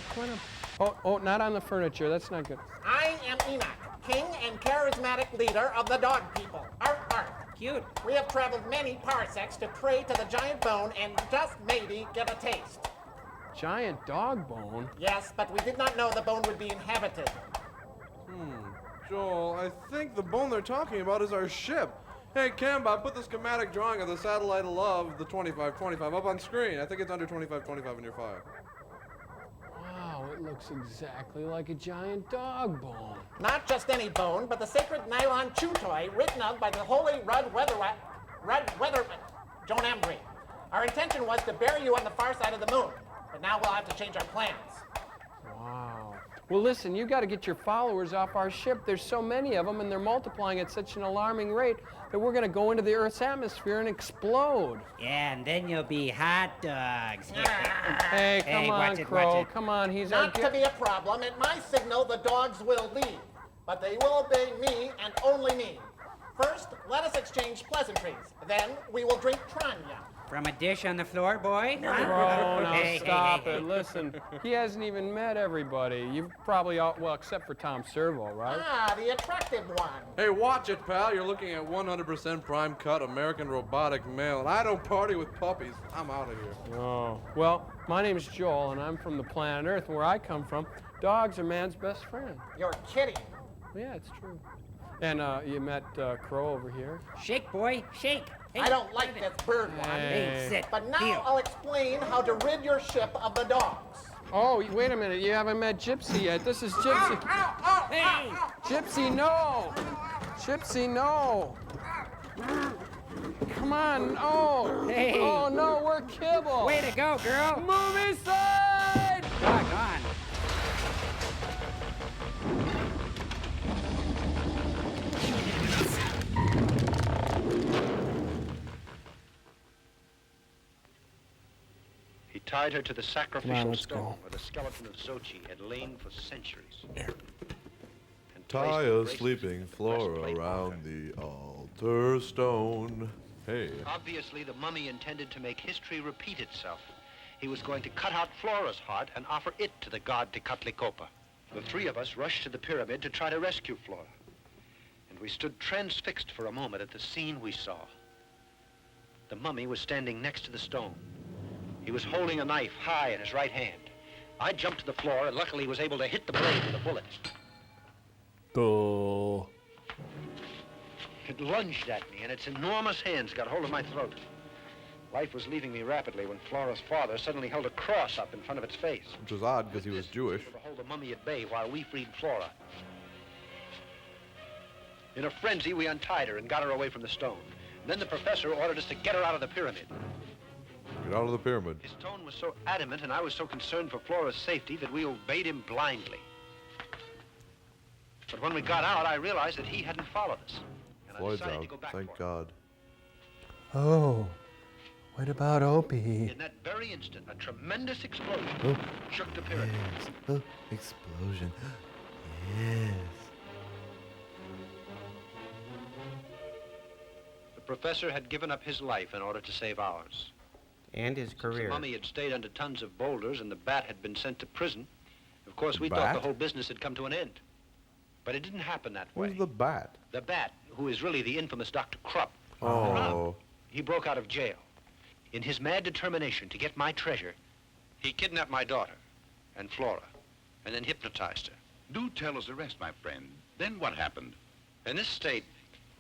Oh, not on the furniture. That's not good. I am Enoch, king and charismatic leader of the dog people. Arf, arf. Cute. We have traveled many parsecs to pray to the giant bone and just maybe get a taste. Giant dog bone? Yes, but we did not know the bone would be inhabited. Joel, I think the bone they're talking about is our ship. Hey, Cambot, put the schematic drawing of the Satellite of Love, the 2525, up on screen. I think it's under 2525 in your file. Wow, it looks exactly like a giant dog bone. Not just any bone, but the sacred nylon chew toy written of by the holy Rudd Weather Joan Embry. Our intention was to bury you on the far side of the moon, but now we'll have to change our plans. Wow. Well, listen, you got to get your followers off our ship. There's so many of them, and they're multiplying at such an alarming rate that we're going to go into the Earth's atmosphere and explode. Yeah, and then you'll be hot dogs. Hey, come on, watch it, Crow. watch it. Come on, he's Not to be a problem. At my signal, the dogs will leave, but they will obey me and only me. First, let us exchange pleasantries. Then we will drink Tranya. From a dish on the floor, boy? Crow, now Hey, stop hey, it. Listen, he hasn't even met everybody. You've probably all, well, except for Tom Servo, right? Ah, the attractive one. Hey, watch it, pal. You're looking at 100% prime cut American robotic male, and I don't party with puppies. I'm out of here. Oh, well, my name's Joel, and I'm from the planet Earth. Where I come from, dogs are man's best friend. You're kidding. Yeah, it's true. And you met Crow over here. Shake, boy, shake. Hey, I don't like this bird one. Hey. sit. But now Heel. I'll explain how to rid your ship of the dogs. Oh, wait a minute. You haven't met Gypsy yet. This is Gypsy. Hey! Gypsy, no! Gypsy, no! Come on, no! Hey. Oh, no, we're kibble! Way to go, girl. Movie side! Doggone. He tied tied her to the sacrificial let's stone go. where the skeleton of Xochi had lain for centuries. Tie a sleeping Flora around the altar stone. Hey. Obviously, the mummy intended to make history repeat itself. He was going to cut out Flora's heart and offer it to the god Tecatlicopa. The three of us rushed to the pyramid to try to rescue Flora. And we stood transfixed for a moment at the scene we saw. The mummy was standing next to the stone. He was holding a knife high in his right hand. I jumped to the floor and luckily was able to hit the blade with a bullet. Bull. It lunged at me, and its enormous hands got hold of my throat. Life was leaving me rapidly when Flora's father suddenly held a cross up in front of its face. Which was odd because he was Jewish. To hold the mummy at bay while we freed Flora. In a frenzy, we untied her and got her away from the stone. Then the professor ordered us to get her out of the pyramid. Get out of the pyramid. His tone was so adamant and I was so concerned for Flora's safety that we obeyed him blindly. But when we got out, I realized that he hadn't followed us. And Floyd's I decided out. to go back Thank for him. God. Oh, what about Opie? In that very instant, a tremendous explosion shook the pyramid. Yes. Oh, explosion. Yes. The professor had given up his life in order to save ours. And his The career. mummy had stayed under tons of boulders and the bat had been sent to prison. Of course, we The thought bat? the whole business had come to an end. But it didn't happen that way. Who's the bat? The bat, who is really the infamous Dr. Krupp. Oh. He broke out of jail. In his mad determination to get my treasure, he kidnapped my daughter and Flora, and then hypnotized her. Do tell us the rest, my friend. Then what happened? In this state,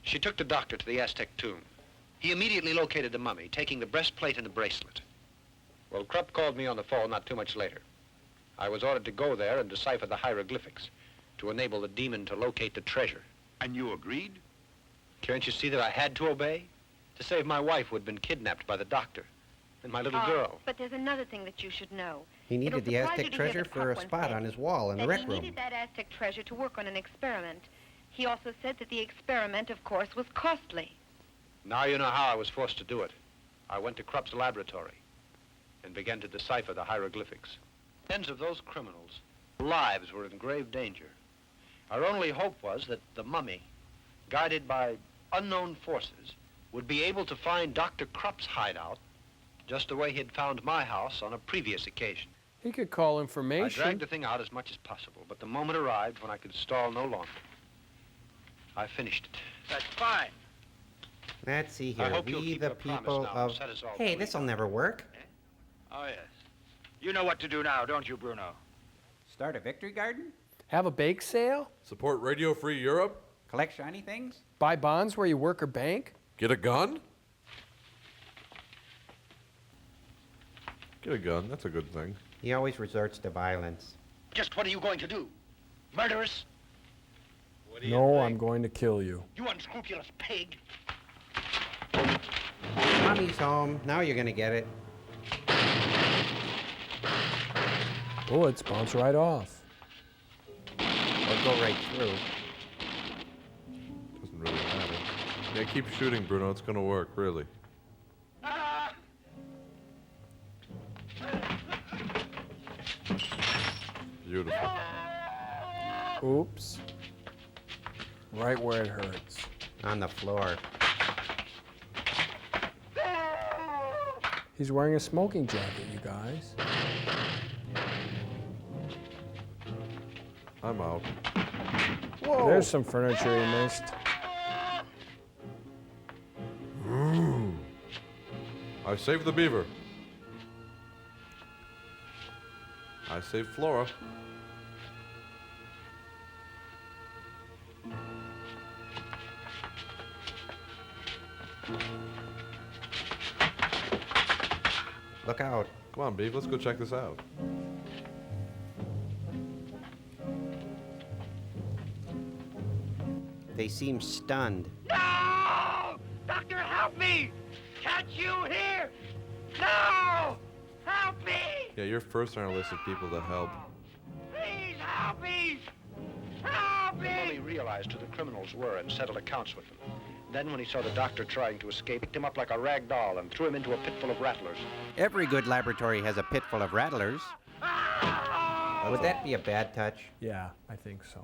she took the doctor to the Aztec tomb. He immediately located the mummy, taking the breastplate and the bracelet. Well, Krupp called me on the phone not too much later. I was ordered to go there and decipher the hieroglyphics to enable the demon to locate the treasure. And you agreed? Can't you see that I had to obey? To save my wife who had been kidnapped by the doctor and my little girl. But there's another thing that you should know. He needed It'll the surprise you Aztec to hear treasure that for a Krupp once spot said on his wall in the that rec he room. needed that Aztec treasure to work on an experiment. He also said that the experiment, of course, was costly. Now you know how I was forced to do it. I went to Krupp's laboratory and began to decipher the hieroglyphics. Tens of those criminals' lives were in grave danger. Our only hope was that the mummy, guided by unknown forces, would be able to find Dr. Krupp's hideout just the way he had found my house on a previous occasion. He could call I information. dragged the thing out as much as possible, but the moment arrived when I could stall no longer. I finished it. That's fine. Let's see I here. hope you'll We keep the your promise people now of... and set us all Hey, free. this'll never work. Oh, yes. You know what to do now, don't you, Bruno? Start a victory garden? Have a bake sale? Support Radio Free Europe? Collect shiny things? Buy bonds where you work or bank? Get a gun? Get a gun. That's a good thing. He always resorts to violence. Just what are you going to do? Murder us? No, I'm going to kill you. You unscrupulous pig. Mommy's home. Now you're gonna get it. Bullets bounce right off. Or go right through. Doesn't really matter. Yeah, keep shooting, Bruno. It's gonna work, really. Beautiful. Oops. Right where it hurts. On the floor. He's wearing a smoking jacket, you guys. I'm out. Whoa. There's some furniture he missed. Ooh. I saved the beaver. I saved Flora. Look out. Come on, Beav, let's go check this out. They seem stunned. No! Doctor, help me! Can't you hear? No! Help me! Yeah, you're first on our list of people to help. Please help me! Help We me! only realized who the criminals were and settled accounts with them. Then, when he saw the doctor trying to escape, picked him up like a rag doll and threw him into a pit full of rattlers. Every good laboratory has a pit full of rattlers. Would that be a bad touch? Yeah, I think so.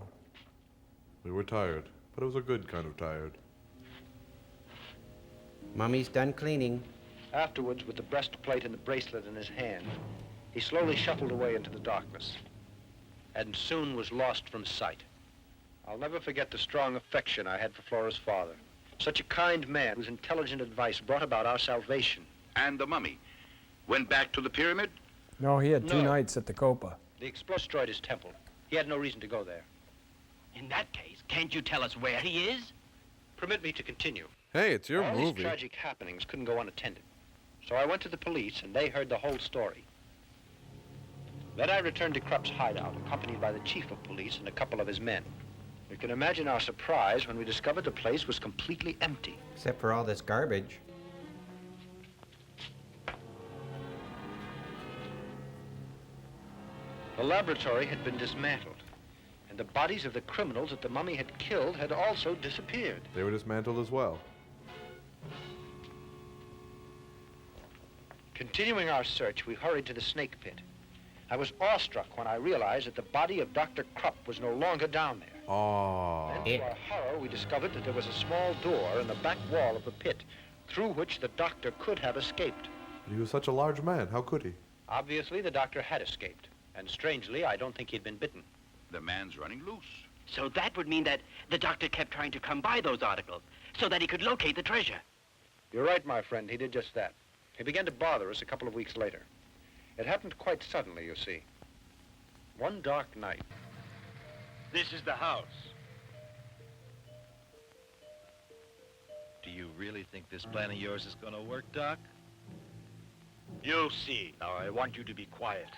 We were tired, but it was a good kind of tired. Mummy's done cleaning. Afterwards, with the breastplate and the bracelet in his hand, he slowly shuffled away into the darkness and soon was lost from sight. I'll never forget the strong affection I had for Flora's father. Such a kind man whose intelligent advice brought about our salvation. And the mummy went back to the pyramid? No, he had two No. nights at the Copa. The explosion destroyed his temple. He had no reason to go there. In that case, can't you tell us where he is? Permit me to continue. Hey, it's your All movie. these tragic happenings couldn't go unattended. So I went to the police, and they heard the whole story. Then I returned to Krupp's hideout, accompanied by the chief of police and a couple of his men. You can imagine our surprise when we discovered the place was completely empty. Except for all this garbage. The laboratory had been dismantled, and the bodies of the criminals that the mummy had killed had also disappeared. They were dismantled as well. Continuing our search, we hurried to the snake pit. I was awestruck when I realized that the body of Dr. Krupp was no longer down there. Oh. Then, to our horror, we discovered that there was a small door in the back wall of the pit, through which the doctor could have escaped. He was such a large man. How could he? Obviously, the doctor had escaped. And strangely, I don't think he'd been bitten. The man's running loose. So that would mean that the doctor kept trying to come by those articles so that he could locate the treasure. You're right, my friend. He did just that. He began to bother us a couple of weeks later. It happened quite suddenly, you see. One dark night. This is the house. Do you really think this plan of yours is going to work, Doc? You'll see. Now, I want you to be quiet.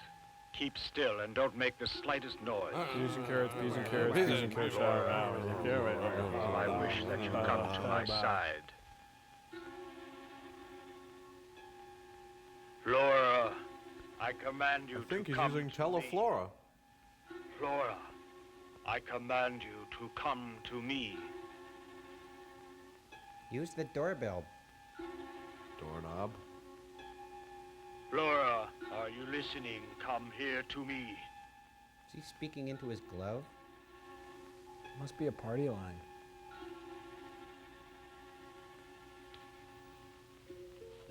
Keep still and don't make the slightest noise. Peas and carrots, peas and carrots, peas and carrots. I wish that you come to my side. Flora, I command you I think to he's come using to me. Teleflora. Flora, I command you to come to me. Use the doorbell. Doorknob. Flora, are you listening? Come here to me. Is he speaking into his glove? Must be a party line.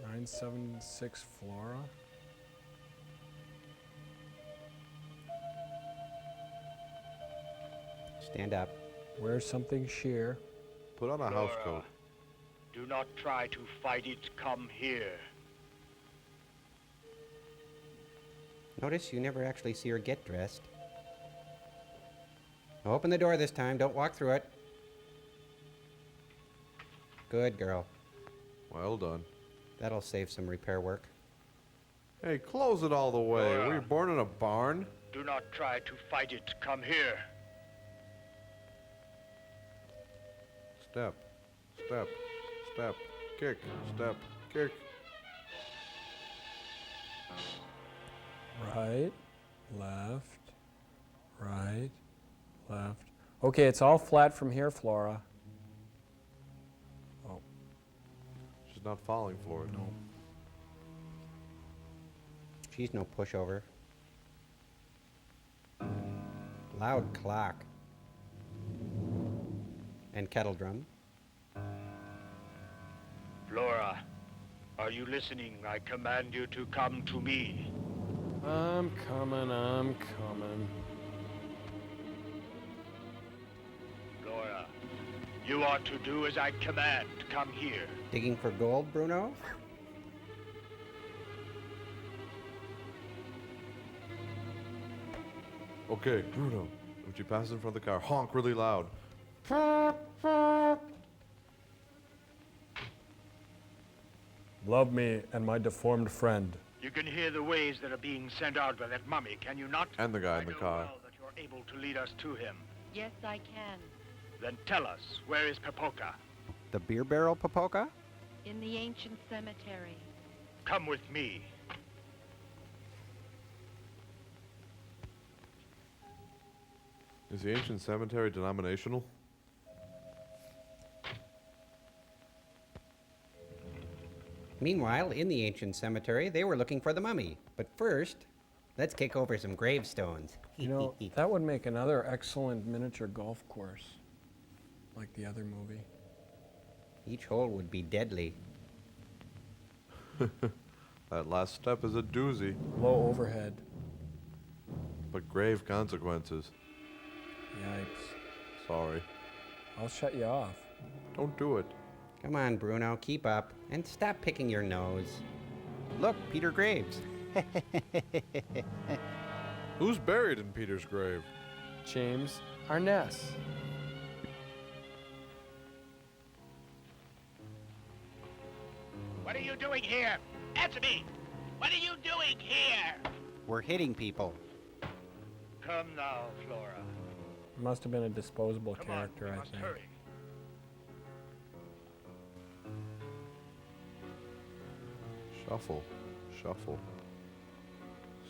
(976) Flora. Stand up. Wear something sheer. Put on a house coat. Do not try to fight it. Come here. Notice you never actually see her get dressed. Open the door this time. Don't walk through it. Good girl. Well done. That'll save some repair work. Hey, close it all the way. Flora. Were you born in a barn? Do not try to fight it. Come here. Step. Step. Step. Kick. Step. Kick. Right, left, right, left. Okay, it's all flat from here, Flora. Oh. She's not falling for it. No. She's no pushover. Loud clock. And kettle drum. Flora, are you listening? I command you to come to me. I'm coming. Flora, you ought to do as I command. Come here. Digging for gold, Bruno? Okay, Bruno. When she passes in front of the car, honk really loud. Love me and my deformed friend. You can hear the waves that are being sent out by that mummy, can you not? And the guy in the car. Well that you're able to lead us to him. Yes, I can. Then tell us, where is Papoka? The beer barrel Papoka? In the ancient cemetery. Come with me. Is the ancient cemetery denominational? Meanwhile, in the ancient cemetery, they were looking for the mummy. But first, let's kick over some gravestones. You know, that would make another excellent miniature golf course, like the other movie. Each hole would be deadly. That last step is a doozy. Low overhead. But grave consequences. Yikes. Sorry. I'll shut you off. Don't do it. Come on, Bruno, keep up. And stop picking your nose. Look, Peter Graves. Who's buried in Peter's grave? James Arness. What are you doing here? Answer me! What are you doing here? We're hitting people. Come now, Flora. Must have been a disposable character, I think. Hurry. Shuffle. Shuffle.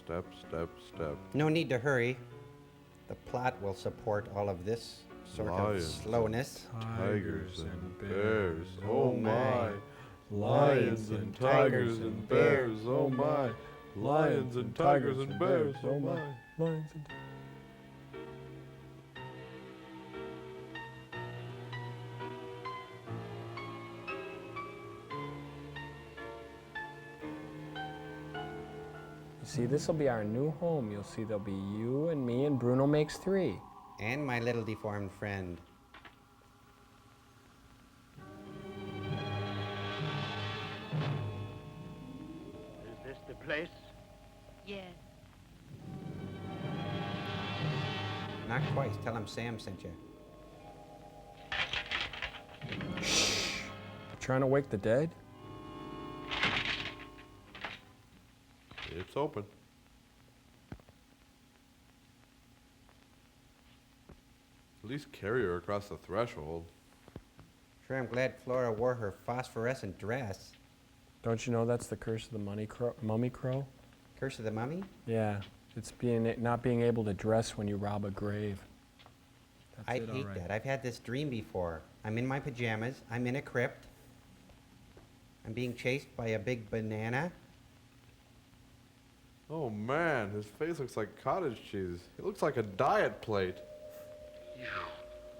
Step, step, step. No need to hurry. The plot will support all of this sort of slowness. Tigers and bears, oh my. Lions and tigers and bears, oh my. Lions and tigers and bears, oh my. Lions and See, this will be our new home. You'll see there'll be you and me and Bruno makes 3. And my little deformed friend. Is this the place? Yes. Not twice. Tell him Sam sent you. Trying to wake the dead? It's open. At least carry her across the threshold. Sure, I'm glad Flora wore her phosphorescent dress. Don't you know that's the curse of the mummy crow? Curse of the mummy? Yeah, it's not being able to dress when you rob a grave. I hate that. I've had this dream before. I'm in my pajamas. I'm in a crypt. I'm being chased by a big banana. Oh man, his face looks like cottage cheese. He looks like a diet plate. You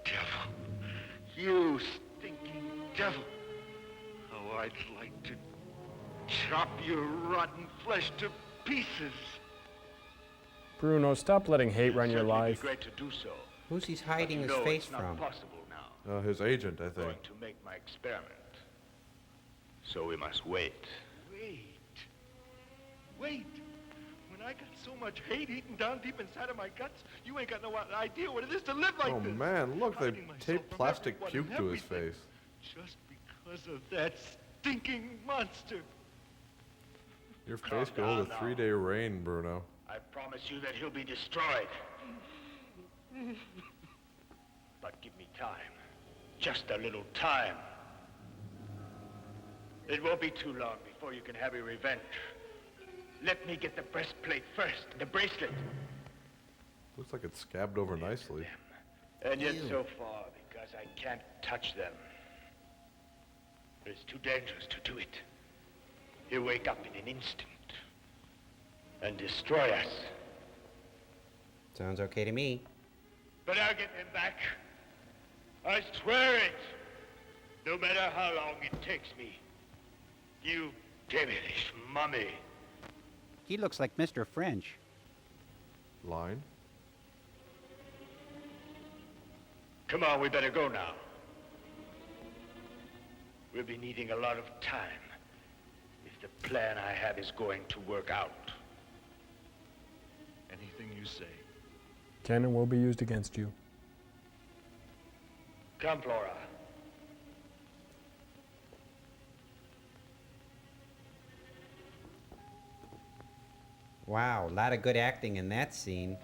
devil. You stinking devil. Oh, I'd like to chop your rotten flesh to pieces. Bruno, stop letting hate run your It'd life. be great to do so. Who's he hiding his face it's not from? possible now. His agent, I I'm going think. to make my experiment. So we must wait. Wait. When I got so much hate eaten down deep inside of my guts, you ain't got no idea what it is to live like Oh this. man, look, they Hiding myself taped from plastic everyone puke and to his everything. face. Just because of that stinking monster. Your face could hold a 3-day rain, Bruno. I promise you that he'll be destroyed. But give me time. Just a little time. It won't be too long before you can have your revenge. Let me get the breastplate first, the bracelet. Looks like it's scabbed over nicely. And yet so far, because I can't touch them. It's too dangerous to do it. He'll wake up in an instant and destroy us. Sounds okay to me. But I'll get them back. I swear it. No matter how long it takes me. You devilish mummy. He looks like Mr. French. Line? Come on, we better go now. We'll be needing a lot of time if the plan I have is going to work out. Anything you say. Cannon will be used against you. Come, Flora. Wow, a lot of good acting in that scene.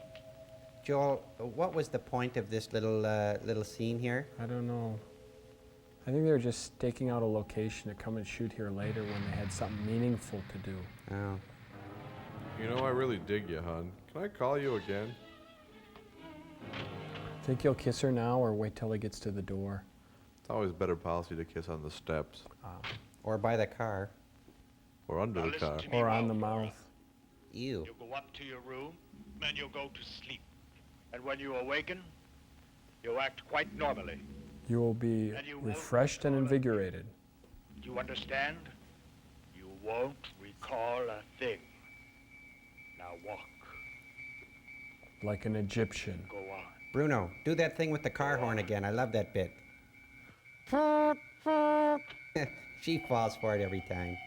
Joel, what was the point of this little scene here? I don't know. I think they were just staking out a location to come and shoot here later when they had something meaningful to do. Oh. You know, I really dig you, hon. Can I call you again? Think you'll kiss her now or wait till he gets to the door? It's always better policy to kiss on the steps. Or by the car. Or under Now the listen car. to me Or well, on the Flora. mouth. Ew. You'll go up to your room, then you'll go to sleep. And when you awaken, you'll act quite normally. You will be And you won't refreshed and invigorated. Do you understand? You won't recall a thing. Now walk. Like an Egyptian. Go on. Bruno, do that thing with the car horn again. I love that bit. She falls for it every time.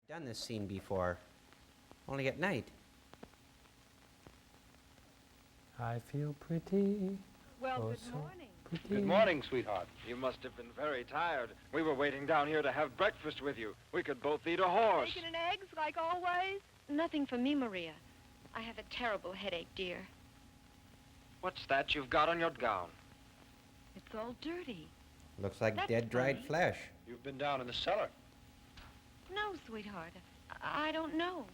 Done this scene before, only at night. I feel pretty. Well, Oh, good so morning. pretty. Good morning, sweetheart. You must have been very tired. We were waiting down here to have breakfast with you. We could both eat a horse. Bacon and eggs, like always? Nothing for me, Maria. I have a terrible headache, dear. What's that you've got on your gown? It's all dirty. Looks like That's dead, dried funny. flesh. You've been down in the cellar. No, sweetheart. I don't know.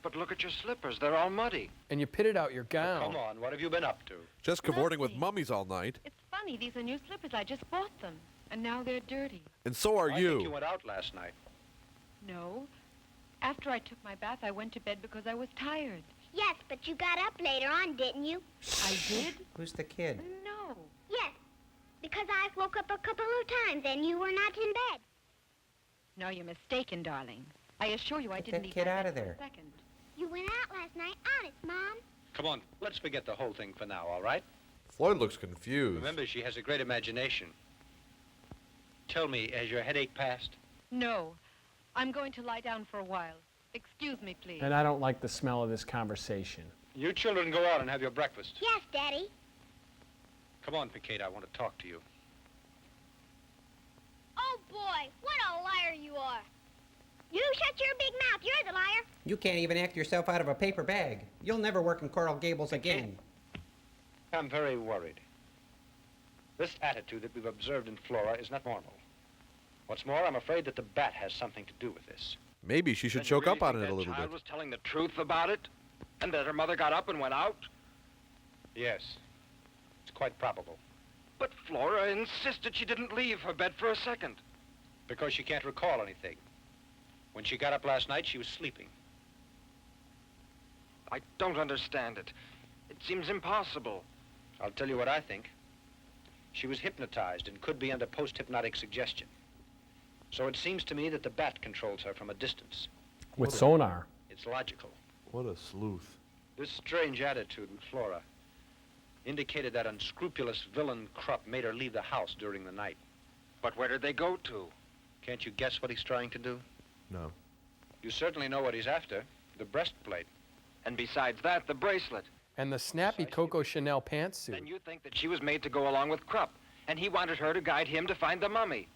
But look at your slippers. They're all muddy. And you pitted out your gown. Come on, what have you been up to? Just cavorting with mummies all night. It's funny. These are new slippers. I just bought them. And now they're dirty. And so are I you. think you went out last night. No. After I took my bath, I went to bed because I was tired. Yes, but you got up later on, didn't you? I did? Who's the kid? No. Yes, because I woke up a couple of times and you were not in bed. No, you're mistaken, darling. I assure you I Get didn't that leave kid my out bed of for a there. second. You went out last night. Honest, Mom. Come on, let's forget the whole thing for now, all right? Floyd looks confused. Remember, she has a great imagination. Tell me, has your headache passed? No. I'm going to lie down for a while. Excuse me, please. And I don't like the smell of this conversation. You children go out and have your breakfast. Yes, Daddy. Come on, Picade, I want to talk to you. Oh, boy, what a liar you are. You shut your big mouth. You're the liar. You can't even act yourself out of a paper bag. You'll never work in Coral Gables again. I'm very worried. This attitude that we've observed in Flora is not normal. What's more, I'm afraid that the bat has something to do with this. Maybe she should Then you choke really up on think it a that little child bit. was telling the truth about it? And that her mother got up and went out? Yes, it's quite probable. But Flora insisted she didn't leave her bed for a second. Because she can't recall anything. When she got up last night, she was sleeping. I don't understand it. It seems impossible. I'll tell you what I think. She was hypnotized and could be under post-hypnotic suggestion. So it seems to me that the bat controls her from a distance. With sonar. It's logical. What a sleuth. This strange attitude in Flora indicated that unscrupulous villain Krupp made her leave the house during the night. But where did they go to? Can't you guess what he's trying to do? No. You certainly know what he's after. The breastplate. And besides that, the bracelet. And the snappy Coco Chanel pantsuit. Then you think that she was made to go along with Krupp, and he wanted her to guide him to find the mummy.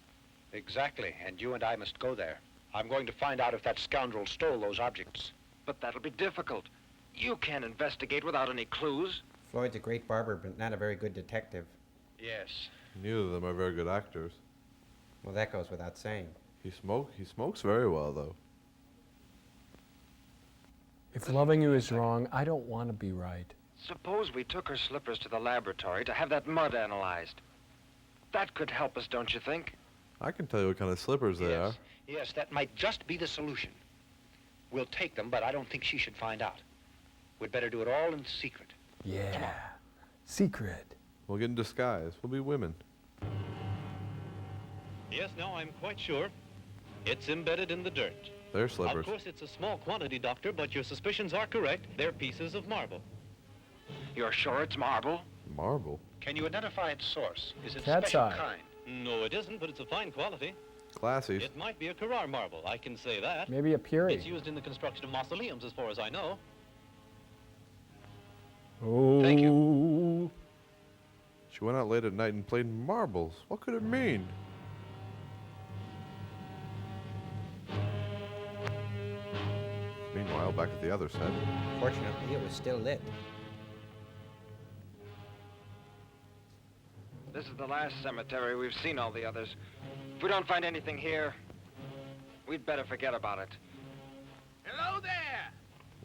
Exactly, and you and I must go there. I'm going to find out if that scoundrel stole those objects. But that'll be difficult. You can't investigate without any clues. Floyd's a great barber, but not a very good detective. Yes. Neither of them are very good actors. Well, that goes without saying. He smokes very well, though. If loving you is wrong, I don't want to be right. Suppose we took her slippers to the laboratory to have that mud analyzed. That could help us, don't you think? I can tell you what kind of slippers they are. Yes, that might just be the solution. We'll take them, but I don't think she should find out. We'd better do it all in secret. Yeah. Secret. We'll get in disguise. We'll be women. Yes, no, I'm quite sure. It's embedded in the dirt. They're slippers. Of course, it's a small quantity, Doctor, but your suspicions are correct. They're pieces of marble. You're sure it's marble? Marble? Can you identify its source? Is it Cat's special eye. kind? No, it isn't, but it's a fine quality. Classy. It might be a Carrara marble, I can say that. Maybe a Puri. It's used in the construction of mausoleums, as far as I know. Oh. Thank you. She went out late at night and played marbles. What could it mean? Meanwhile, back at the other set. Fortunately, it was still lit. This is the last cemetery. We've seen all the others. If we don't find anything here, we'd better forget about it. Hello there.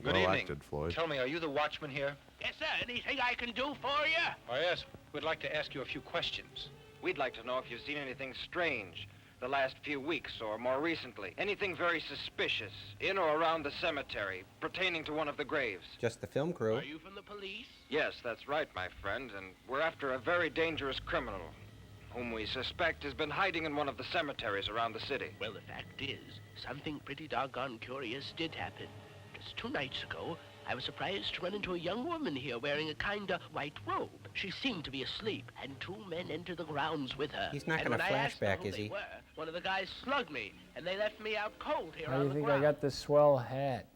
Good Well evening. acted, Floyd. Tell me, are you the watchman here? Yes, sir. Anything I can do for you? Oh, yes. We'd like to ask you a few questions. We'd like to know if you've seen anything strange the last few weeks or more recently. Anything very suspicious in or around the cemetery pertaining to one of the graves. Just the film crew. Are you from the police? Yes, that's right, my friend, and we're after a very dangerous criminal whom we suspect has been hiding in one of the cemeteries around the city. Well, the fact is, something pretty doggone curious did happen. Just 2 nights ago, I was surprised to run into a young woman here wearing a kinda white robe. She seemed to be asleep, and 2 men entered the grounds with her. He's not And gonna when I asked them flashback, who is they he? were, one of the guys slugged me, and they left me out cold here How do on you the think ground. I got this swell hat?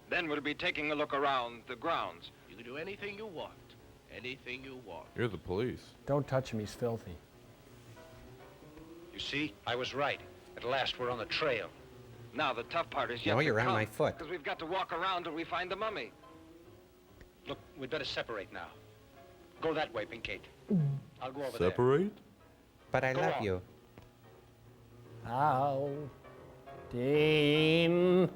Then we'll be taking a look around the grounds. You can do anything you want. Anything you want. You're the police. Don't touch him, he's filthy. You see, I was right. At last, we're on the trail. Now the tough part is yet No, to you're on come, my foot. because we've got to walk around till we find the mummy. Look, we'd better separate now. Go that way, Pinkate. I'll go over Separate? But I Go love on. you. Ow. Dean.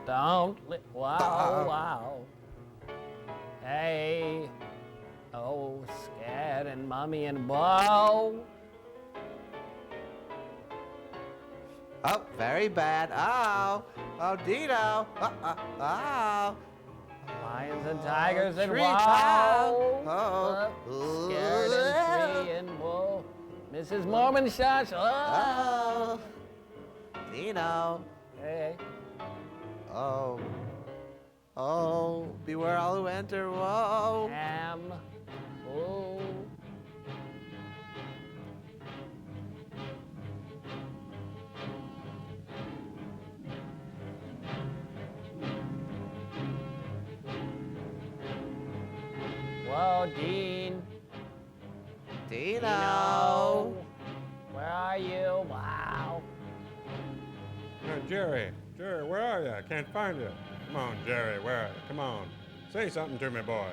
Wow, wow. Hey. Oh, Scat and Mommy and Bo. Oh, very bad. Oh, oh, Dino. Oh. Lions and tigers and Tree wow. Oh. Scared and tree and bull. Mrs. Mormon shots. Oh. Dino. Hey. Oh. Oh, beware all who enter. Whoa. Ham. Oh. Whoa, Dean. Dino. Where are you? Wow. Jerry, where are you? I can't find you. Come on, Jerry, where are you? Come on. Say something to me, boy.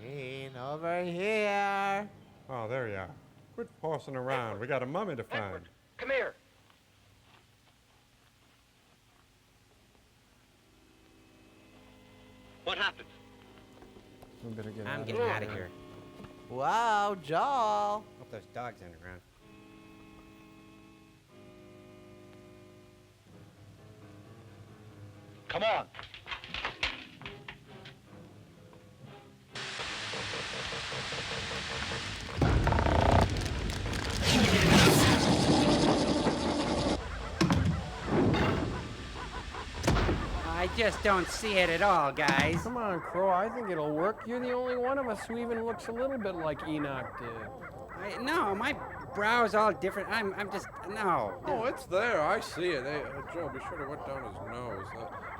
Dean, over here. Oh, there you are. Quit horsing around. We got a mummy to find. Come here. What happened? We better get I'm out getting out of here. Wow, Joel. Hope those dogs aren't around. Come on. I just don't see it at all, guys. Come on, Crow. I think it'll work. You're the only one of us who even looks a little bit like Enoch did. No, my brow's all different. I'm just, no. Oh, it's there. I see it. Hey, Joe, be sure to wet down his nose.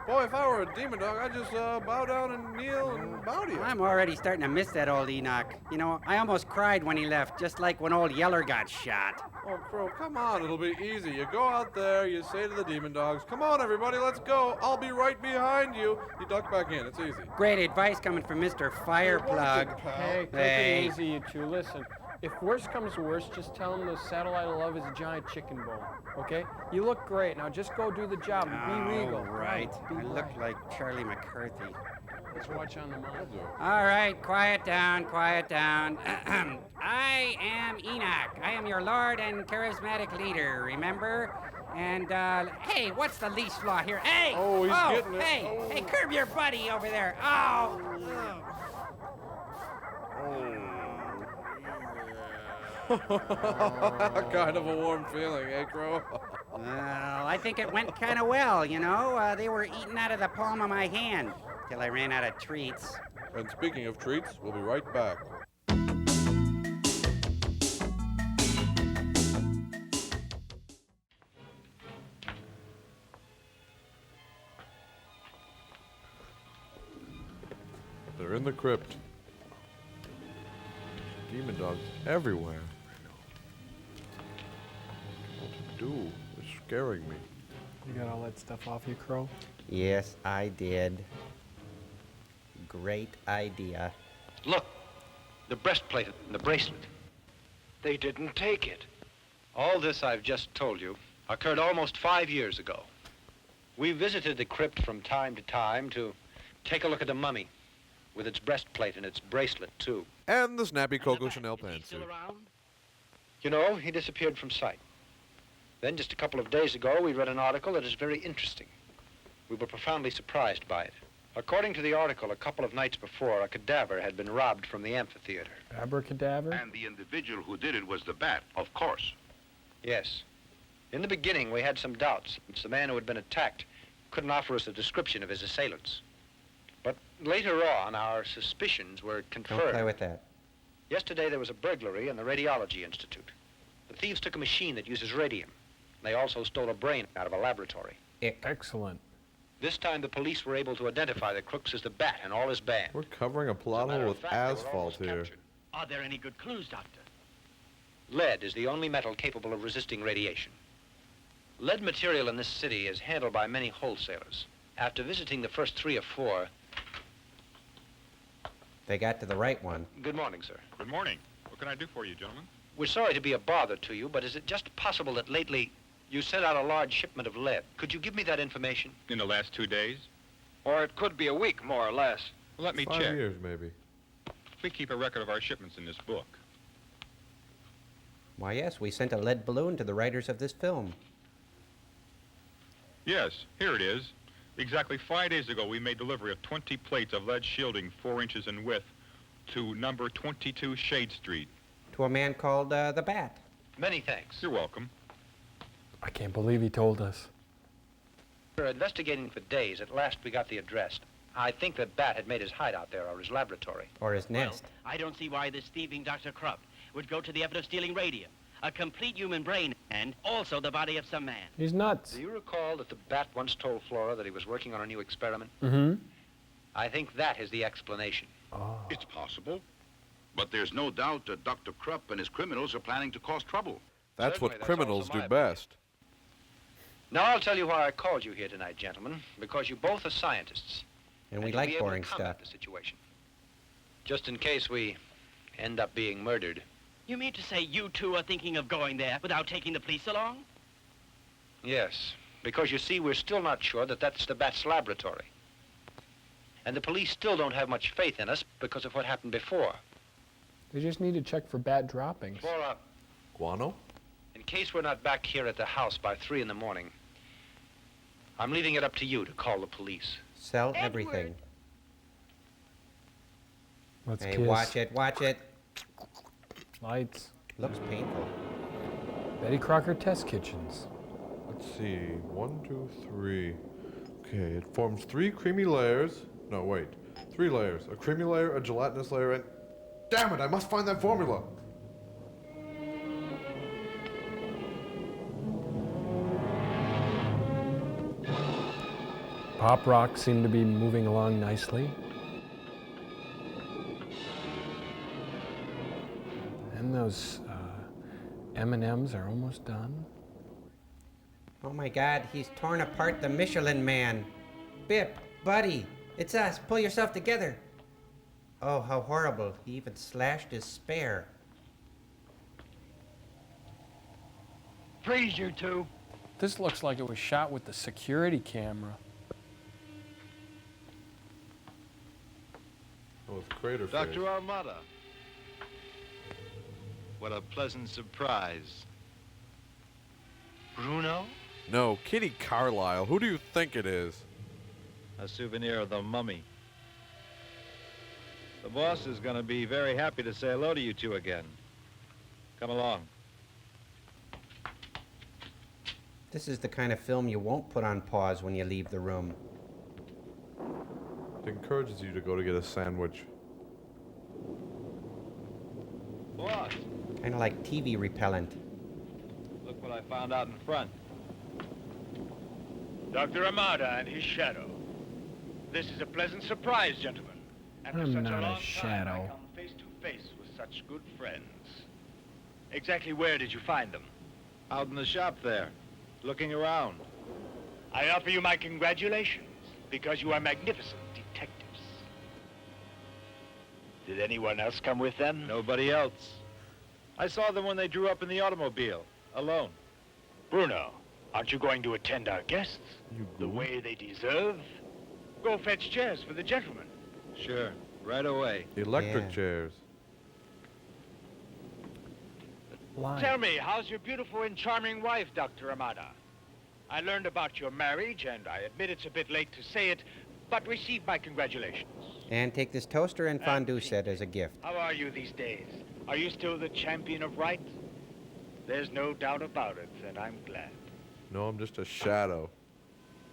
Boy, if I were a demon dog, I'd just bow down and kneel and bow to you. I'm already starting to miss that old Enoch. You know, I almost cried when he left, just like when old Yeller got shot. Oh, Crow, come on. It'll be easy. You go out there, you say to the demon dogs, come on, everybody, let's go. I'll be right behind you. You duck back in. It's easy. Great advice coming from Mr. Fireplug. Hey, take it easy, you two. Listen, if worst comes to worst, just tell them the satellite of love is a giant chicken bone, okay? You look great. Now just go do the job and be regal. Right. Be I look right. like Charlie McCarthy. Let's watch on the monitor. All right, quiet down, quiet down. I am Enoch. I am your lord and charismatic leader, remember? And, hey, what's the leash flaw here? Hey! Oh, he's getting it. Hey, Oh. hey, curb your buddy over there. Oh! Kind of a warm feeling, eh, Crow? Well, I think it went kind of well, you know. They were eating out of the palm of my hand till I ran out of treats. And speaking of treats, we'll be right back. They're in the crypt. Demon dogs everywhere. What to do? They're scaring me. You got all that stuff off you, Crow? Yes, I did. great idea. Look, the breastplate and the bracelet. They didn't take it. All this I've just told you occurred almost 5 years ago. We visited the crypt from time to time to take a look at the mummy, with its breastplate and its bracelet, too. And the snappy Coco Chanel pantsuit. You know, he disappeared from sight. Then, just a couple of days ago, we read an article that is very interesting. We were profoundly surprised by it. According to the article, a couple of nights before, a cadaver had been robbed from the amphitheater. Abracadabra? And the individual who did it was the bat, of course. Yes. In the beginning, we had some doubts, since the man who had been attacked couldn't offer us a description of his assailants. But later on, our suspicions were confirmed. Don't play with that. Yesterday, there was a burglary in the Radiology Institute. The thieves took a machine that uses radium. They also stole a brain out of a laboratory. Excellent. This time, the police were able to identify the crooks as the Bat and all his band. We're covering a plot hole with asphalt here. Are there any good clues, Doctor? Lead is the only metal capable of resisting radiation. Lead material in this city is handled by many wholesalers. After visiting the first 3 or 4... They got to the right one. Good morning, sir. Good morning. What can I do for you, gentlemen? We're sorry to be a bother to you, but is it just possible that lately you sent out a large shipment of lead? Could you give me that information? In the last 2 days? Or it could be a week, more or less. Well, let me 5 check. years, maybe. We keep a record of our shipments in this book. Why, yes, we sent a lead balloon to the writers of this film. Yes, here it is. Exactly 5 days ago, we made delivery of 20 plates of lead shielding 4 inches in width to number 22 Shade Street. To a man called the Bat. Many thanks. You're welcome. I can't believe he told us. We're investigating for days. At last, we got the address. I think that Bat had made his hideout there, or his laboratory. Or his nest. I don't see why this thieving Dr. Krupp would go to the effort of stealing radium, a complete human brain, and also the body of some man. He's nuts. Do you recall that the Bat once told Flora that he was working on a new experiment? Mm-hmm. I think that is the explanation. Oh. It's possible. But there's no doubt that Dr. Krupp and his criminals are planning to cause trouble. That's Certainly, what that's criminals also do my best. Now, I'll tell you why I called you here tonight, gentlemen, because you both are scientists. And we you'll like be able to boring comment stuff. the situation. Just in case we end up being murdered. You mean to say you two are thinking of going there without taking the police along? Yes, because you see, we're still not sure that that's the Bat's laboratory. And the police still don't have much faith in us because of what happened before. They just need to check for bat droppings. Flora, Guano? in case we're not back here at the house by 3 in the morning, I'm leaving it up to you to call the police. Sell everything. Let's Hey, kiss. watch it, watch it. Lights. Looks painful. Betty Crocker Test Kitchens. Let's see. 1, 2, 3. Okay, it forms 3 creamy layers. No, wait. 3 layers. A creamy layer, a gelatinous layer, and... Damn it, I must find that formula! Pop rocks seem to be moving along nicely. And those M&Ms are almost done. Oh my God, he's torn apart the Michelin Man. Bip, buddy, it's us. Pull yourself together. Oh, how horrible. He even slashed his spare. Freeze, you two. This looks like it was shot with the security camera. Oh, it's crater face. Dr. Armada. What a pleasant surprise. Bruno? No, Kitty Carlisle. Who do you think it is? A souvenir of the mummy. The boss is going to be very happy to say hello to you two again. Come along. This is the kind of film you won't put on pause when you leave the room. It encourages you to go to get a sandwich. Boss, Kind of like TV repellent. look what I found out in front. Dr. Armada and his shadow. This is a pleasant surprise, gentlemen. After I'm such not a a long shadow. time, I come face to face with such good friends. Exactly where did you find them? Out in the shop there, looking around. I offer you my congratulations, because you are magnificent detectives. Did anyone else come with them? Nobody else. I saw them when they drew up in the automobile, alone. Bruno, aren't you going to attend our guests the way they deserve? Go fetch chairs for the gentlemen. Sure, right away. Electric chairs. Tell me, how's your beautiful and charming wife, Dr. Amada? I learned about your marriage, and I admit it's a bit late to say it, but receive my congratulations. And take this toaster and fondue set as a gift. How are you these days? Are you still the champion of right? There's no doubt about it, and I'm glad. No, I'm just a shadow.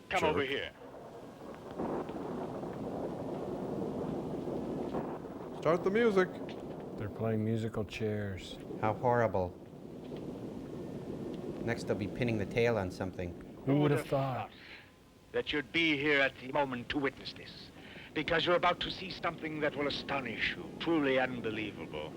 Come over here. Start the music. They're playing musical chairs. How horrible. Next they'll be pinning the tail on something. Who would have thought? That you'd be here at the moment to witness this, because you're about to see something that will astonish you, truly unbelievable.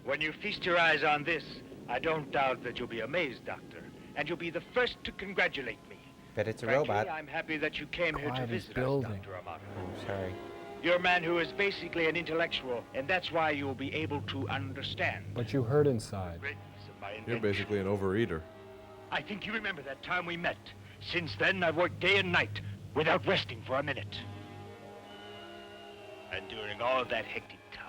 When you feast your eyes on this, I don't doubt that you'll be amazed, Doctor, and you'll be the first to congratulate me. Bet it's a Frankly, robot. I'm happy that you came here to Quiet is visit us, building. Dr. Amado. I'm sorry. You're a man who is basically an intellectual, and that's why you'll be able to understand. But you hurt inside. Greatness of my You're invention. basically an overeater. I think you remember that time we met. Since then, I've worked day and night without resting for a minute. And during all that hectic time,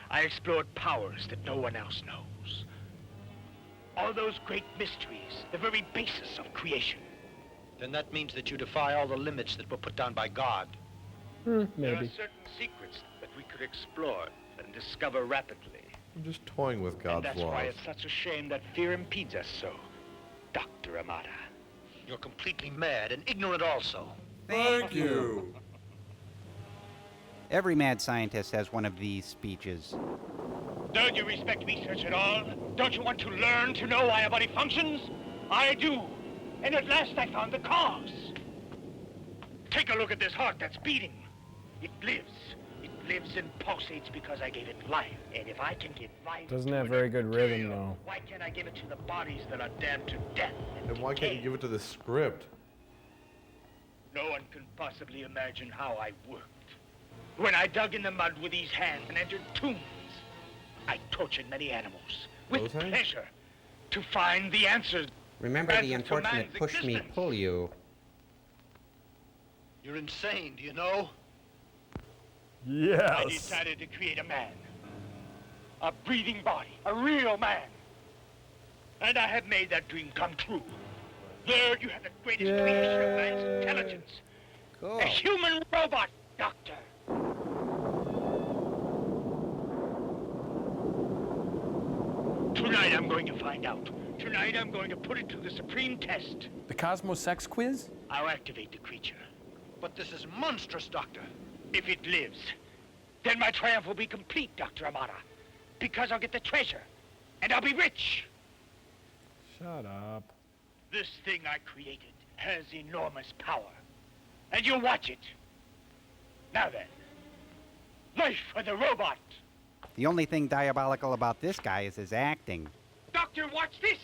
I explored powers that no one else knows. All those great mysteries, the very basis of creation. Then that means that you defy all the limits that were put down by God. There are Maybe. certain secrets that we could explore and discover rapidly. I'm just toying with And God's that's laws. why it's such a shame that fear impedes us so, Dr. Amada. You're completely mad and ignorant also. Thank you. Every mad scientist has one of these speeches. Don't you respect research at all? Don't you want to learn to know why a body functions? I do. And at last I found the cause. Take a look at this heart that's beating. It lives. It lives and pulsates because I gave it life. And if I can give life Doesn't to have an very good rhythm, material, though. why can't I give it to the bodies that are damned to death? And why can't you give it to the script? No one can possibly imagine how I worked. When I dug in the mud with these hands and entered tombs, I tortured many animals with Those hands? pleasure to find the answers. Remember Answers the to unfortunate man's push me, existence. pull you. You're insane, do you know? I Yes. decided to create a man. A breathing body. A real man. And I have made that dream come true. There you have the greatest creation of man's intelligence. Cool. A human robot, Doctor. Tonight I'm going to find out. Tonight I'm going to put it to the supreme test. The Cosmos Sex Quiz? I'll activate the creature. But this is monstrous, Doctor. If it lives, then my triumph will be complete, Dr. Amada. Because I'll get the treasure, and I'll be rich. Shut up. This thing I created has enormous power. And you'll watch it. Now then, life for the robot. The only thing diabolical about this guy is his acting. Doctor, watch this.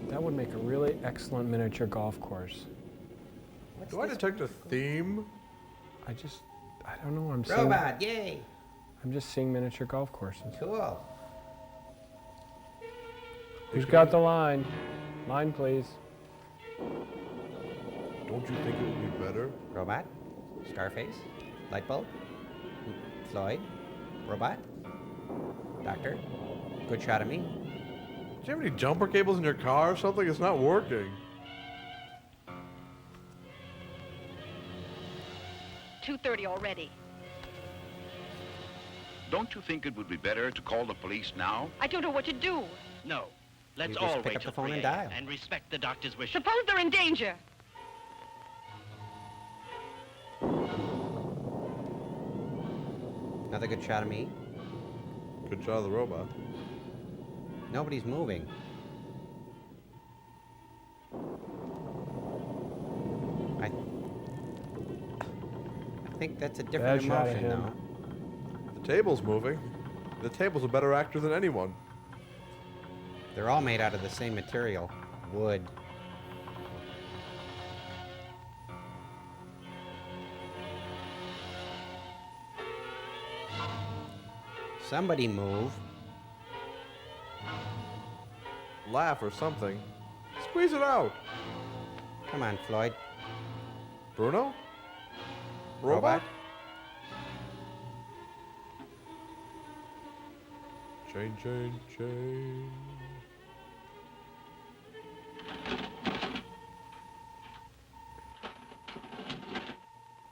That would make a really excellent miniature golf course. Do I detect a theme? I don't know. I'm seeing. Robot, yay! I'm just seeing miniature golf courses. Cool. Who's got the line? Line, please. Don't you think it would be better? Robot? Scarface? Lightbulb? Floyd? Robot? Doctor? Good shot of me? Do you have any jumper cables in your car or something? It's not working. 2:30 already. Don't you think it would be better to call the police now? I don't know what to do. No. Let's You just all pick wait up till the phone 3 and a.m. dial. and respect the doctor's wishes. Suppose they're in danger. Another good shot of me? Good shot of the robot. Nobody's moving. I think that's a different Bad shot of emotion him. now. The table's moving. The table's a better actor than anyone. They're all made out of the same material, wood. Somebody move. Laugh or something. Squeeze it out. Come on, Floyd. Bruno? Robot? Chain, chain, chain.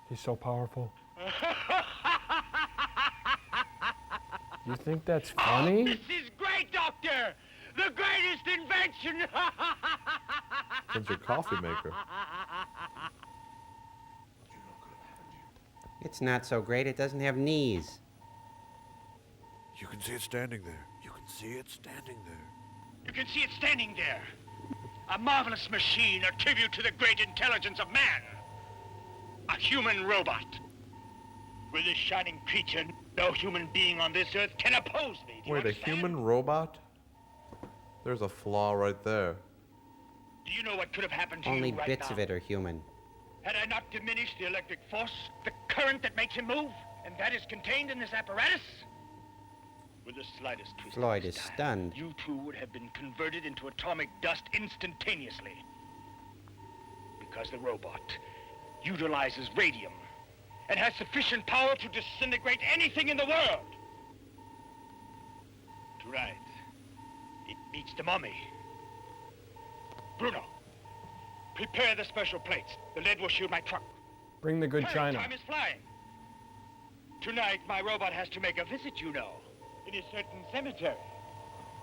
He's so powerful. You think that's funny? This is great, Doctor! The greatest invention! That's your coffee maker. It's not so great, it doesn't have knees. You can see it standing there. You can see it standing there. You can see it standing there. A marvelous machine, a tribute to the great intelligence of man. A human robot. With this shining creature, no human being on this earth can oppose me. Do you Wait, a understand? human robot? There's a flaw right there. Do you know what could have happened to Only you right bits now? of it are human. Had I not diminished the electric force, the current that makes him move, and that is contained in this apparatus? With the slightest twist Floyd of is this dial, stunned. you two would have been converted into atomic dust instantaneously. Because the robot utilizes radium and has sufficient power to disintegrate anything in the world. Right. It beats the mummy. Bruno, prepare the special plates. The lead will shoot my truck. Bring the good Hurry, china. time is flying. Tonight, my robot has to make a visit, you know. In a certain cemetery.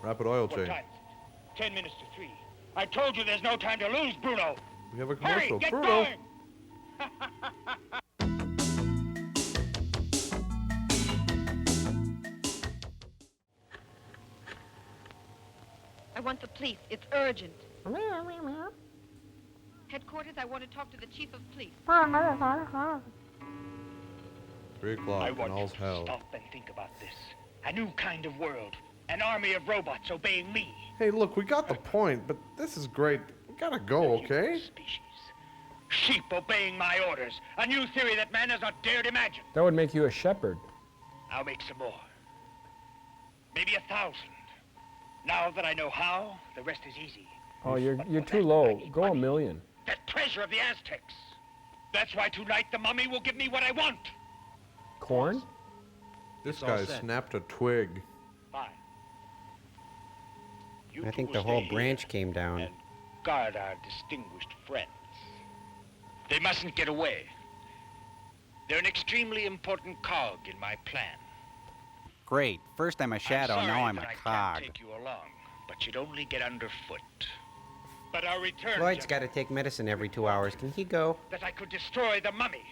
Rapid oil What change. time is it? 10 minutes to 3. I told you there's no time to lose, Bruno. We have a Hurry, commercial. get Bruno! going! I want the police. It's urgent. Headquarters, I want to talk to the chief of police. 3 o'clock I and want you all's to hell. stop and think about this. A new kind of world. An army of robots obeying me. Hey, look, we got the point, but this is great. We gotta go, okay? Sheep obeying my orders. A new theory that man has not dared imagine. That would make you a shepherd. I'll make some more. Maybe 1,000. Now that I know how, the rest is easy. Oh, you're too low. Go 1,000,000. That treasure of the Aztecs. That's why tonight the mummy will give me what I want. Corn? This It's all guy set. snapped a twig. Fine. You I two think will the whole stay here branch came down. and guard our distinguished friends. They mustn't get away. They're an extremely important cog in my plan. Great. First I'm a shadow, I'm sorry now I'm a that I can't cog. take you along, but you'd only get underfoot. But I'll return. Floyd's got to take medicine every 2 hours. Can he go? That I could destroy the mummy.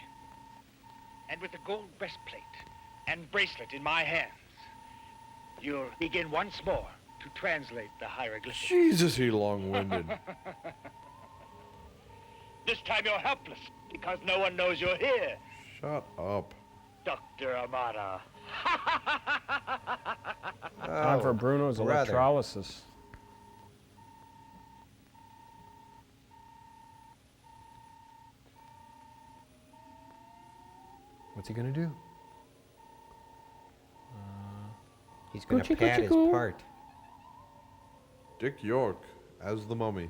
And with the gold breastplate and bracelet in my hands, you'll begin once more to translate the hieroglyphics. Jesus, he long-winded. This time you're helpless because no one knows you're here, Shut up. Dr. Amata. Time for Bruno's brother. electrolysis. What's he gonna do? He's going to Gucci, pad Gucci, his goo. part. Dick York as the mummy.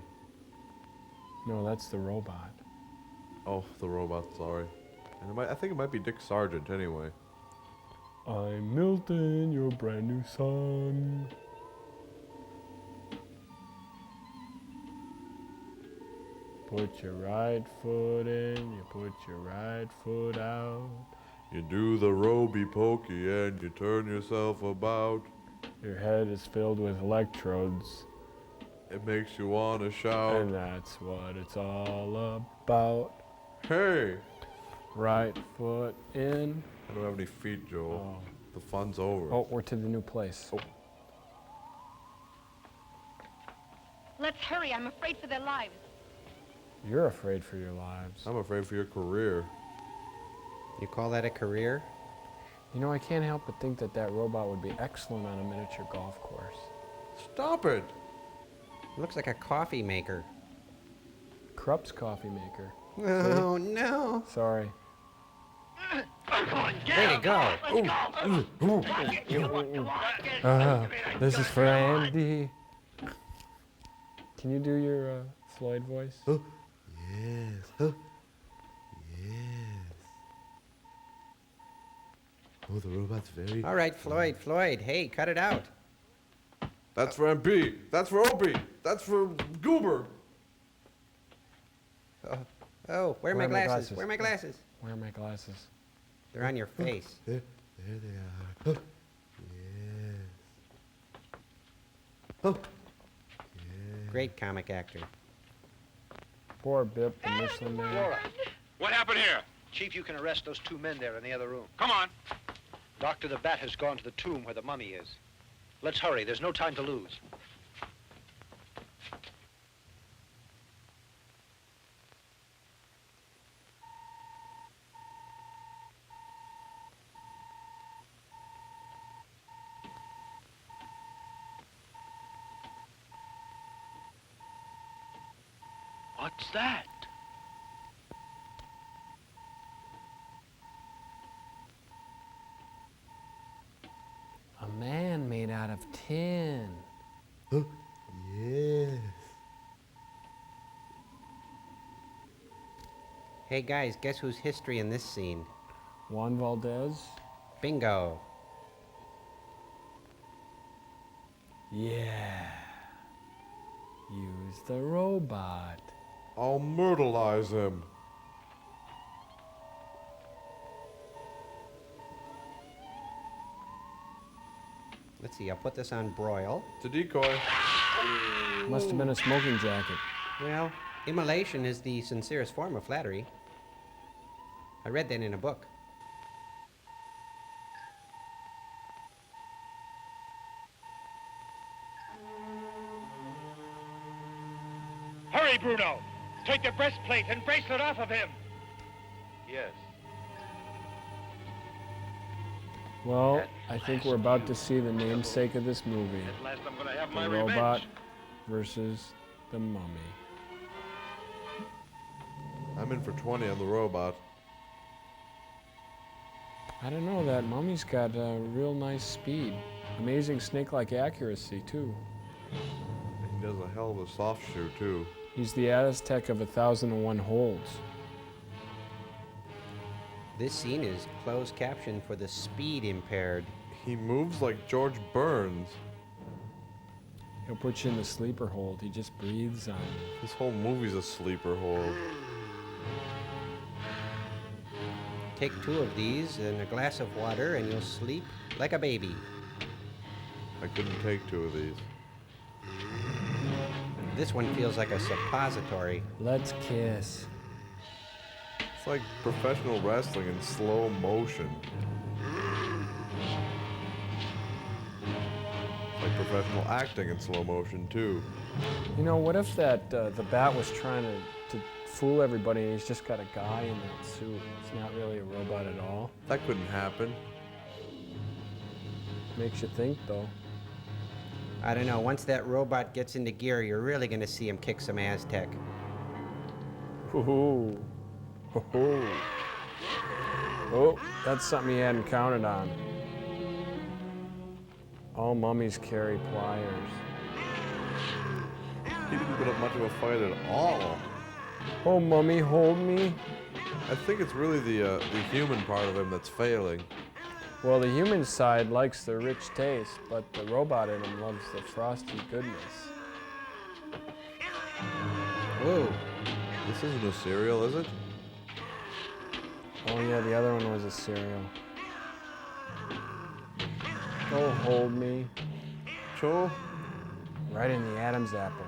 No, that's the robot. Oh, the robot, sorry. And I think it might be Dick Sargent anyway. I'm Milton, your brand new son. Put your right foot in, you put your right foot out. You do the roby pokey and you turn yourself about. Your head is filled with electrodes. It makes you want to shout. And that's what it's all about. Hey! Right foot in. I don't have any feet, Joel. Oh. The fun's over. Oh, we're to the new place. Oh. Let's hurry. I'm afraid for their lives. You're afraid for your lives. I'm afraid for your career. You call that a career? You know, I can't help but think that that robot would be excellent on a miniature golf course. Stop it! It looks like a coffee maker. Krupp's coffee maker. Oh, no. Sorry. Way to go. This is for Andy. Can you do your Floyd voice? Yes. Yes. Oh, the robot's very... All right, Floyd. Hey, cut it out. That's for MP. That's for Opie. That's for Goober. Oh, where are my glasses? Where are my glasses? Where are my glasses? They're on your face. There they are. Yes. Oh. Great comic actor. Poor Bip, the Michelin Man. Laura. What happened here? Chief, you can arrest those two men there in the other room. Come on. Dr. the Bat has gone to the tomb where the mummy is. Let's hurry. There's no time to lose. What's that? A man made out of tin. Oh, yes. Hey, guys, guess who's history in this scene? Juan Valdez? Bingo. Yeah. Use the robot. I'll myrtleize him. Let's see, I'll put this on broil. It's a decoy. Must have been a smoking jacket. Well, immolation is the sincerest form of flattery. I read that in a book. Hurry, Bruno! Take the breastplate and bracelet off of him! Yes. Well, I think we're about to see the namesake of this movie. At last I'm gonna have The my robot revenge. versus the mummy. I'm in for 20 on the robot. I don't know, that mummy's got a real nice speed. Amazing snake-like accuracy, too. He does a hell of a soft shoe, too. He's the Aztec of 1001 holds. This scene is closed caption for the speed impaired. He moves like George Burns. He'll put you in the sleeper hold. He just breathes on you. This whole movie's a sleeper hold. Take 2 of these and a glass of water and you'll sleep like a baby. I couldn't take 2 of these. This one feels like a suppository. Let's kiss. It's like professional wrestling in slow motion. It's like professional acting in slow motion, too. You know, what if that the Bat was trying to fool everybody and he's just got a guy in that suit? It's not really a robot at all. That couldn't happen. Makes you think, though. I don't know, once that robot gets into gear, you're really gonna see him kick some Aztec. Ooh. Oh, that's something he hadn't counted on. All mummies carry pliers. He didn't put up much of a fight at all. Oh, mummy, hold me. I think it's really the human part of him that's failing. Well, the human side likes the rich taste, but the robot in him loves the frosty goodness. Ooh. This isn't a cereal, is it? Oh yeah, the other one was a cereal. Oh, hold me. Joel? Right in the Adam's apple.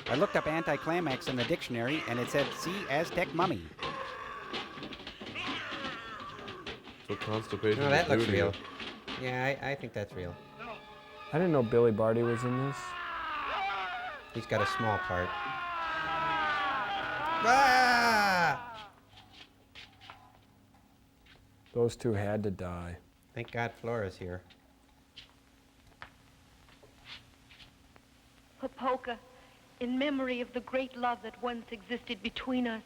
I looked up anticlimax in the dictionary and it said, see Aztec mummy. So constipation. No, that is looks due to real. you. Yeah, I think that's real. I didn't know Billy Barty was in this. He's got a small part. Ah! Those two had to die. Thank God Flora's here. Popoka, in memory of the great love that once existed between us,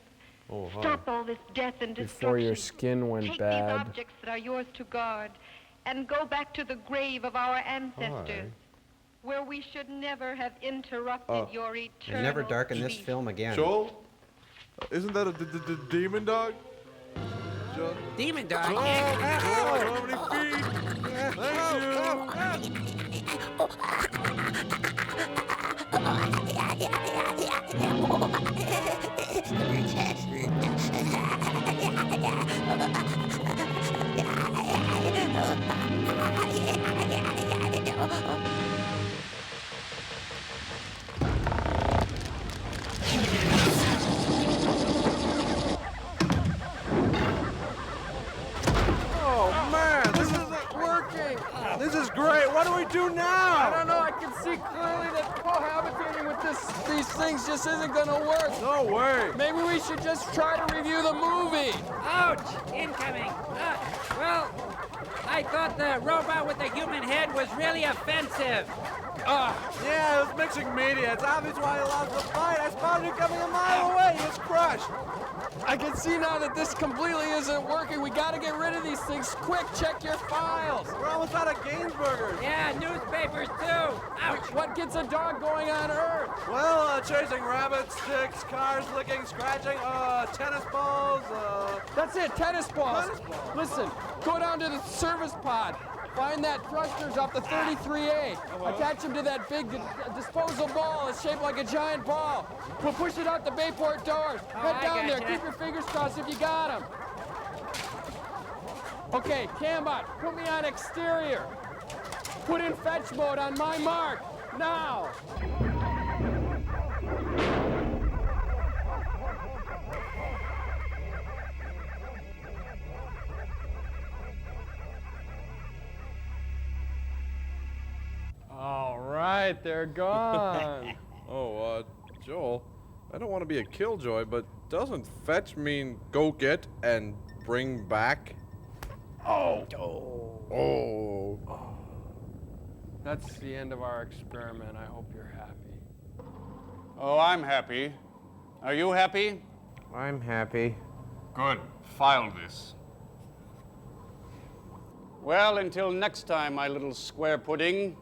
Oh, hi. stop all this death and destruction. Before your skin went Take bad. these objects that are yours to guard and go back to the grave of our ancestors, where we should never have interrupted your eternal And never darken this peace. film again. Joel? Isn't that a demon dog? Joel? Demon dog? Joel, Joel, how many feet? Oh man, this isn't working. This is great. What do we do now? I don't know. I can see clearly that cohabitating with these things just isn't going to work. No way. Maybe we should just try to review the movie. Ouch! Incoming. Well, I thought the robot with the human head was really offensive. Yeah, it was mixing media. It's obvious why he lost the fight. I spotted you coming a mile away. He was crushed. I can see now that this completely isn't working. We got to get rid of these things. Quick, check your files. We're almost out of Gainsburgers. Yeah, newspapers too. Ouch! What gets a dog going on Earth? Well, chasing rabbits, sticks, cars licking, scratching, tennis balls, That's it, tennis balls. Listen, go down to the service pod. Find that thrusters off the 33A. Attach them to that big disposal ball. It's shaped like a giant ball. We'll push it out the Bayport doors. Head down there. Keep your fingers crossed if you got them. Okay, Cambot, put me on exterior. Put in fetch mode on my mark. Now. All right, they're gone. Joel, I don't want to be a killjoy, but doesn't fetch mean go get and bring back? Oh. That's the end of our experiment. I hope you're happy. Oh, I'm happy. Are you happy? I'm happy. Good. File this. Well, until next time, my little square pudding.